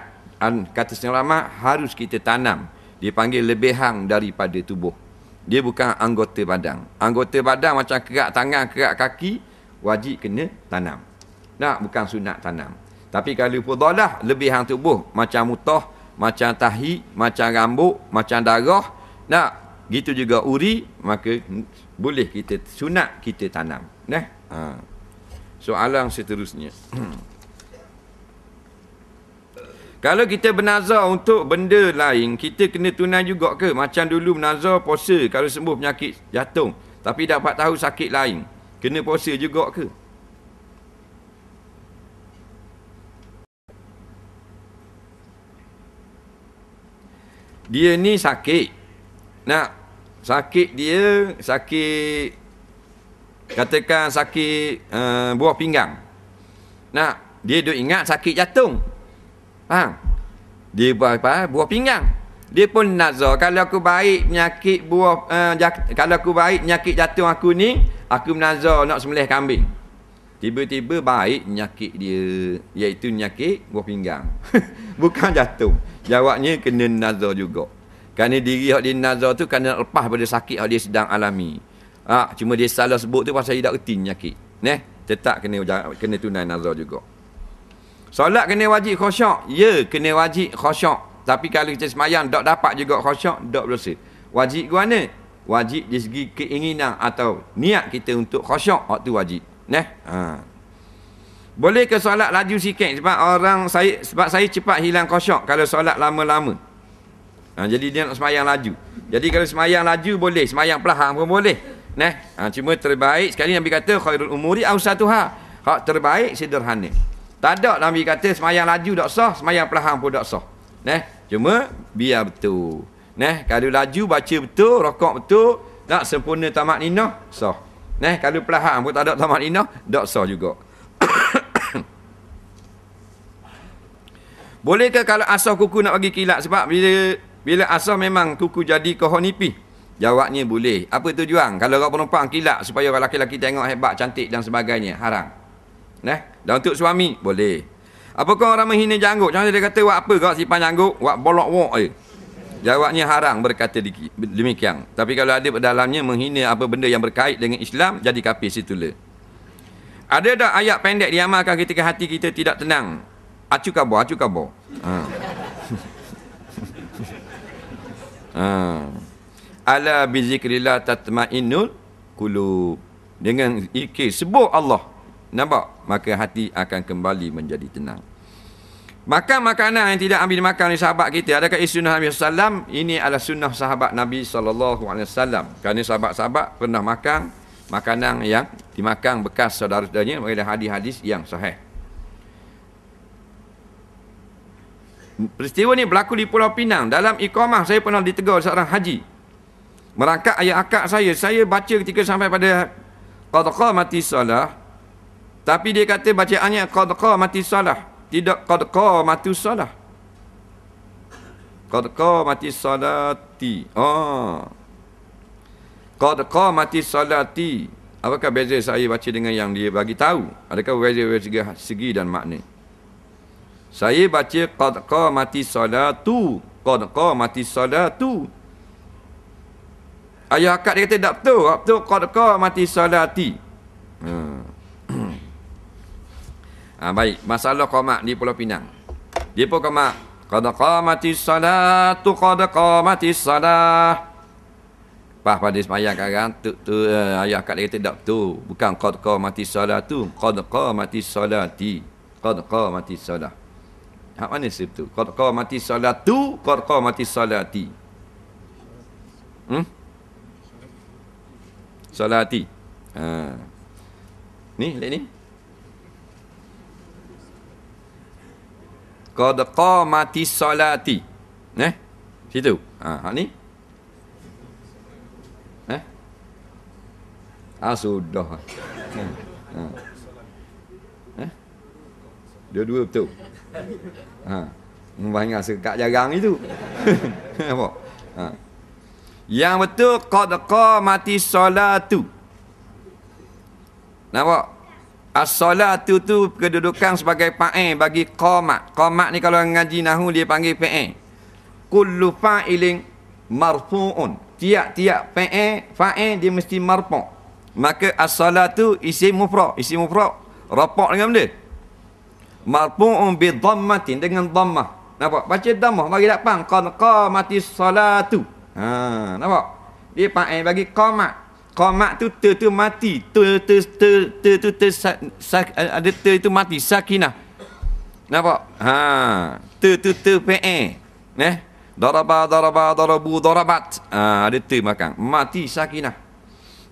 kata setengah ulama, harus kita tanam. Dia panggil lebihan daripada tubuh. Dia bukan anggota badan. Anggota badan macam kerak tangan, kerak kaki, wajib kena tanam. Bukan sunat tanam. Tapi kalau fudalah, lebihan tubuh, macam mutah, macam tahi, macam rambut, macam darah, gitu juga uri, maka boleh kita sunat kita tanam. Soalan seterusnya. Kalau kita bernazar untuk benda lain, kita kena tunai juga ke? Macam dulu bernazar puasa kalau sembuh penyakit jantung, tapi dapat tahu sakit lain, kena puasa juga ke? Dia ni sakit. Sakit dia, sakit, katakan sakit buah pinggang. Dia duk ingat sakit jantung. Faham? Dia buah pinggang. Dia pun nazar, kalau aku baik penyakit kalau aku baik penyakit jantung aku ni, aku menazar nak sembelih kambing. Tiba-tiba baik penyakit dia, iaitu penyakit buah pinggang. Bukan jantung. Jawabnya kena nazar juga. Kerana diri yang dia nazar tu kena lepas pada sakit yang dia sedang alami. Cuma dia salah sebut tu pasal dia tak reti penyakit. Tetap kena tunai nazar juga. Solat kena wajib khusyuk. Ya, kena wajib khusyuk. Tapi kalau kita semayang tak dapat juga khusyuk, tak berdosa. Wajib ke mana? Wajib di segi keinginan atau niat kita untuk khusyuk, waktu wajib. Boleh ke solat laju sikit? Sebab saya cepat hilang khusyuk kalau solat lama-lama. Jadi dia nak semayang laju. Jadi kalau semayang laju boleh, semayang perlahan pun boleh. Cuma terbaik sekali Nabi kata khairul umuri awsatuha. Hak terbaik sederhana. Tak ada Nabi kata semayang laju tak sah, semayang perlahan pun tak sah. Cuma biar betul. Kalau laju baca betul, rokok betul, tak sempurna tamak ninah, sah. Kalau perlahan pun tak ada tamak ninah, tak sah juga. Bolehkah kalau asal kuku nak bagi kilat? Sebab bila asal memang kuku jadi kohon nipis. Jawabnya boleh. Apa tujuan? Kalau orang perempuan kilap supaya orang lelaki tengok hebat, cantik dan sebagainya, haram. Dan untuk suami boleh. Apakah orang menghina janggut? Jangan dia kata buat apa kau simpan janggut, buat bolok wok je. Jawabnya haram berkata demikian. Tapi kalau ada dalamnya menghina apa benda yang berkait dengan Islam, jadi kafir situlah. Ada tak ayat pendek diamalkan ketika hati kita tidak tenang? Acu kabur, acu kabur. Ala bi zikrillah tatmainnul qulub. Dengan zikir sebut Allah, nampak? Maka hati akan kembali menjadi tenang. Makan makanan yang tidak ambil makan oleh sahabat kita. Adakah sunnah Nabi SAW? Ini adalah sunnah sahabat Nabi SAW. Kerana sahabat-sahabat pernah makan makanan yang dimakan bekas saudara-saudaranya oleh hadis-hadis yang sahih. Peristiwa ni berlaku di Pulau Pinang. Dalam iqamah saya pernah ditegur seorang haji. Merangkak ayat akad saya baca ketika sampai pada qad qamati salah. Tapi dia kata bacaannya qad qamati salah. Tidak qad qamati salah. Qad qamati salati. Qad qamati salati. Apakah beza saya baca dengan yang dia bagi tahu? Adakah beza dari segi dan makna? Saya baca qad qamati salatu. Qad qamati salatu. Ayah akad dia kata tak betul. Betul qad qamati salati. Baik, masalah qamat di Pulau Pinang. Dia pun qamat. Qad qamati salatu, qad qamati salah. Pada sembahyang sekarang ayah akad dia kata tak betul. Bukan qad qamati salatu, qad qamati salati. Qad qamati salah. Hak mana situ? Qad qamati salatu, qad qamati salati. Salati. Ni, lihat ni. Qad qamati salati. Situ. Hak ni. Sudah. Dua-dua betul. Banyak sekat jarang itu. Apa? Yang betul qad qamati salatu. Nampak? As-salatu tu kedudukan sebagai fa'il bagi qamat. Qamat ni kalau ngaji nahwu dia panggil fa'il. Kullu fa'ilin marfu'un. Tiap-tiap fa'il dia mesti marfu'. Maka as-salatu isim mufrad. Isim mufrad rafa' dengan benda. Marfu'un bi dhammatin dengan dhammah. Nampak? Baca dhammah bagi tak faham. Qad qamati salatu. Nampak? Dia fa'il bagi qamat. Qamat tu tu mati. Ada itu mati sakinah. Nampak? Tu fa'il. Darabu darabat. Ada tu makan. Mati sakinah.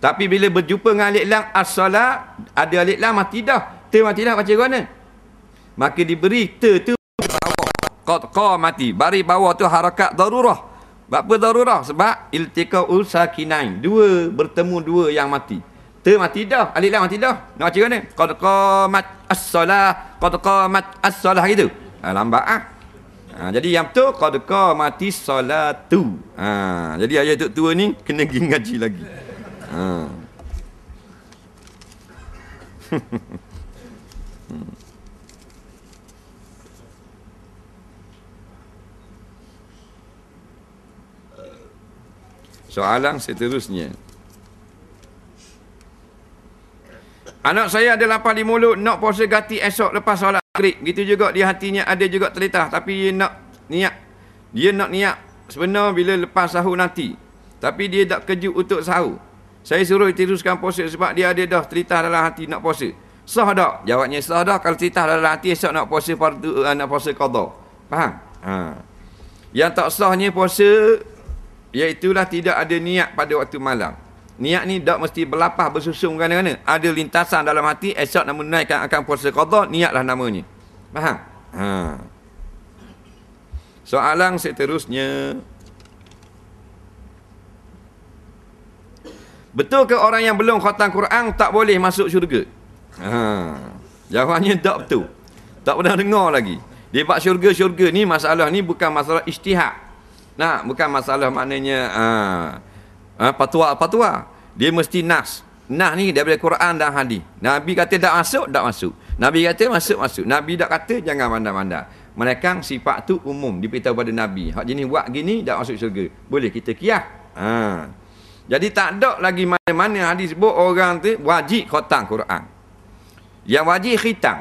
Tapi bila berjumpa dengan alif lam as-salat, ada alif lam mati dah. Mati dah baca mana? Maka diberi tu bawah. Qamati. Bari bawah tu harakat darurah. Apa darurah? Sebab iltiqa'ul sakinain. Bertemu dua yang mati. Mati dah. Alif lam mati dah. Nak baca mana? Qad qamat as-salah. Qad qamat as-salah gitu. Lambat jadi yang betul qad qamati salatu. Jadi ayat tua ni kena pergi ngaji lagi. Soalan seterusnya. Anak saya ada lapar di mulut, nak puasa ganti esok lepas solat maghrib. Gitu juga di hatinya ada juga terletah, tapi dia nak niat sebenar bila lepas sahur nanti. Tapi dia tak kejut untuk sahur. Saya suruh teruskan puasa sebab dia ada dah terletah dalam hati nak puasa. Sah tak? Jawabnya sah dah. Kalau terletah dalam hati esok nak puasa fardu, nak puasa qada. Faham? Yang tak sahnya puasa iaitulah tidak ada niat pada waktu malam. Niat ni tak mesti berlapah bersusung mana-mana. Ada lintasan dalam hati, esok nak menaikkan akan puasa qada, niatlah namanya. Faham? Soalan seterusnya. Betul ke orang yang belum khatam Quran tak boleh masuk syurga? Jawapannya tak betul. Tak pernah dengar lagi. Dia bab syurga-syurga ni, masalah ni bukan masalah ijtihad. Bukan masalah maknanya Fatwa. Dia mesti nas. Nas ni daripada Quran dan hadis. Nabi kata tak masuk, tak masuk. Nabi kata masuk, masuk. Nabi tak kata, jangan mandang-mandang. Mereka sifat tu umum diberitahu pada Nabi. Hak jenis buat gini tak masuk syurga. Boleh kita kiyah. Jadi tak ada lagi mana-mana hadis sebut orang tu wajib khatam Quran. Yang wajib khitam.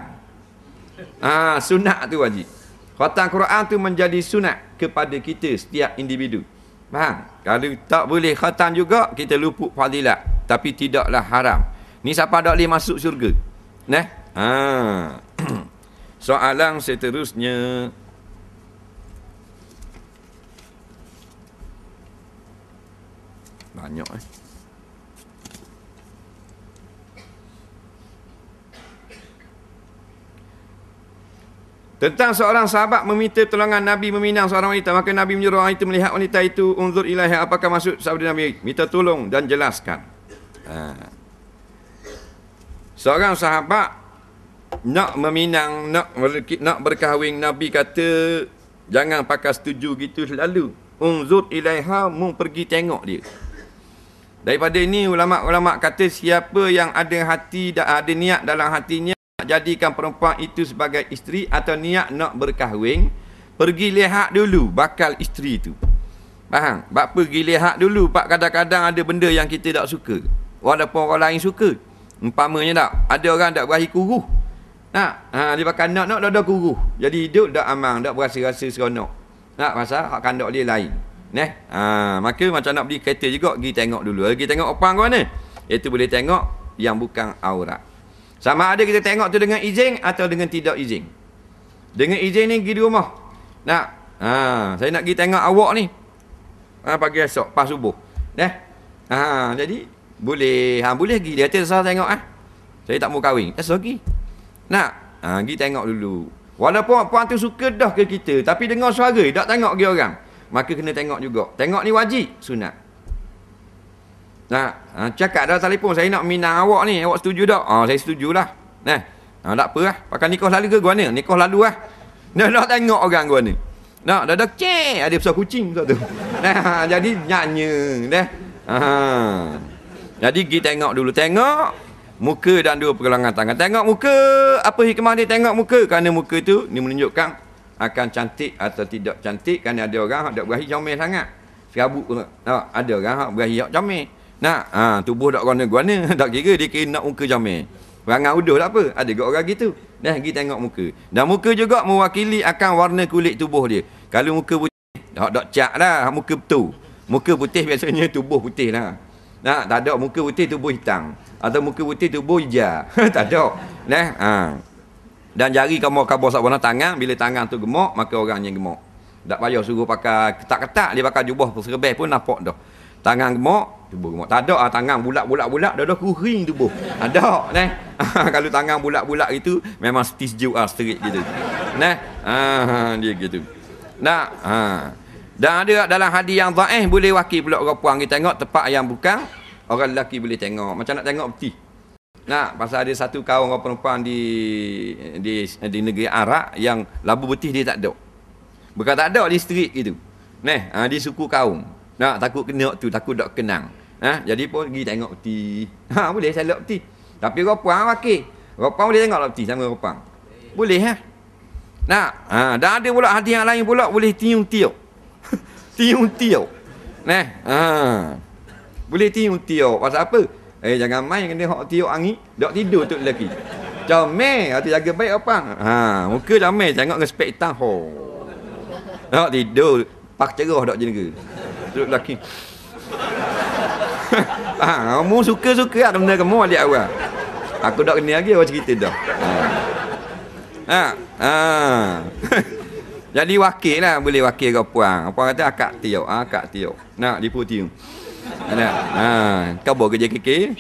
Sunat tu wajib. Khatam Quran tu menjadi sunat kepada kita setiap individu. Faham? Kalau tak boleh khatam juga, kita luput fadilat. Tapi tidaklah haram. Ni siapa tak boleh masuk syurga? Nah. Soalan seterusnya. Banyak Tentang seorang sahabat meminta tolongan Nabi meminang seorang wanita, maka Nabi menyuruh orang itu melihat wanita itu, unzur ilaiha, apakah maksud sabda Nabi? Minta tolong dan jelaskan. Seorang sahabat nak meminang, nak berkahwin, Nabi kata jangan pakai setuju gitu selalu. Unzur ilaiha, mu pergi tengok dia. Daripada ini ulama-ulama kata siapa yang ada hati dan ada niat dalam hatinya jadikan perempuan itu sebagai isteri atau niat nak berkahwin, pergi lihat dulu bakal isteri itu. Faham? Bak pergi lihat dulu, pak kadang-kadang ada benda yang kita tak suka. Walaupun orang lain suka. Umpamanya tak, ada orang tak berahi kuruh. Dia bakal nak dah kuruh. Jadi hidup tak amang, tak berasa-rasa seronok. Pasal hak kandak dia lain. Maka macam nak beli kereta juga, pergi tengok dulu. Pergi tengok opang ke mana? Itu boleh tengok yang bukan aurat. Sama ada kita tengok tu dengan izin atau dengan tidak izin. Dengan izin ni pergi di rumah. Saya nak pergi tengok awak ni. Pagi esok, pas subuh. Jadi boleh pergi. Dia kata saya tengok saya tak mau kahwin. Saya pergi. Pergi tengok dulu. Walaupun puan tu suka dah ke kita, tapi dengar suara tak tengok dia orang, maka kena tengok juga. Tengok ni wajib, sunat. Cakap dah telefon, saya nak minang awak ni, awak setuju tak? Saya setujulah. Tak apa lah. Pakai nikah lalu ke gua ni? Nikah lalu lah. Nak tengok orang gua ni. Dah cek, ada besar kucing tu. Jadi nyanyi. Jadi pergi tengok dulu. Tengok muka dan dua pergelangan tangan. Tengok muka, apa hikmah dia tengok muka? Kerana muka tu ni menunjukkan akan cantik atau tidak cantik. Kerana ada orang yang tak berahi comel sangat. Serabut. Ada orang yang berahi comel. Tubuh tak guna-guna. Tak kira dia kira nak muka comel. Perangai uduh tak apa. Ada juga orang gitu. Pergi tengok muka. Dan muka juga mewakili akan warna kulit tubuh dia. Kalau muka putih, tak cat dah. Muka betul. Muka putih biasanya tubuh putih lah. Tak ada muka putih tubuh hitam. Atau muka putih tubuh hijau. Tak ada. Dan jari kamu kabur sabana tangan. Bila tangan tu gemuk, maka orangnya gemuk. Tak payah suruh pakai ketak-ketak. Dia pakai jubah serbai pun nampak dah. Tangan gemuk, tubuh gemuk. Tak ada tangan bulat-bulat, dah kuring tubuh. Ada, kalau tangan bulat-bulat itu memang sejuk straight gitu. Dia gitu. Dan ada dalam hadis yang dhaif boleh wakil pula orang puan kita tengok tempat yang bukan, orang lelaki boleh tengok. Macam nak tengok peti. Pasal ada satu kaum orang perempuan di negeri Arab yang labu betis dia tak ada. Bukan tak ada, di street gitu. Di suku kaum. Takut kena tu, takut tak kenang. Jadi pun pergi tengok peti. Boleh selok peti. Tapi orang puan wakil. Orang puan boleh tengok peti sama orang puan. Boleh dan ada pula hadis yang lain pula boleh tiung-tiung. Tiung-tiung. Boleh tiung-tiung. Pasal apa? Jangan main kena hok tiup angin, dak tidur tu lelaki. Comel, hati jaga baik apa? Muka comel, tengok dengan spek hitam. Dak tidur, pak cerah dak jaga. Tu lelaki. Kamu suka-suka tak benda kamu alik awal. Aku dak kena lagi awak cerita dah. Jadi wakil lah, boleh wakil ke puang. Puang kata akak tiup. Nak dipu tiup. Kau bawa kerja kekek.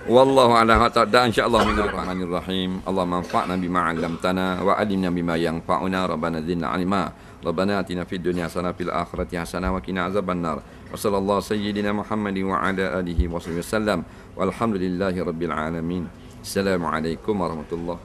Wallahu a'lam ta'ala, insyaallah. Bismillahirrahmanirrahim. Allah manfa'na bima 'allamtana wa 'allimna bima yanfa'una. Rabbana zidna 'ilma. Rabbana atina fid dunya hasanah fil akhirati hasanah wa qina azabannar. Wa sallallahu sayyidina Muhammadin wa ala alihi wa sahbihi wasallam. Walhamdulillahi rabbil alamin. Assalamualaikum warahmatullahi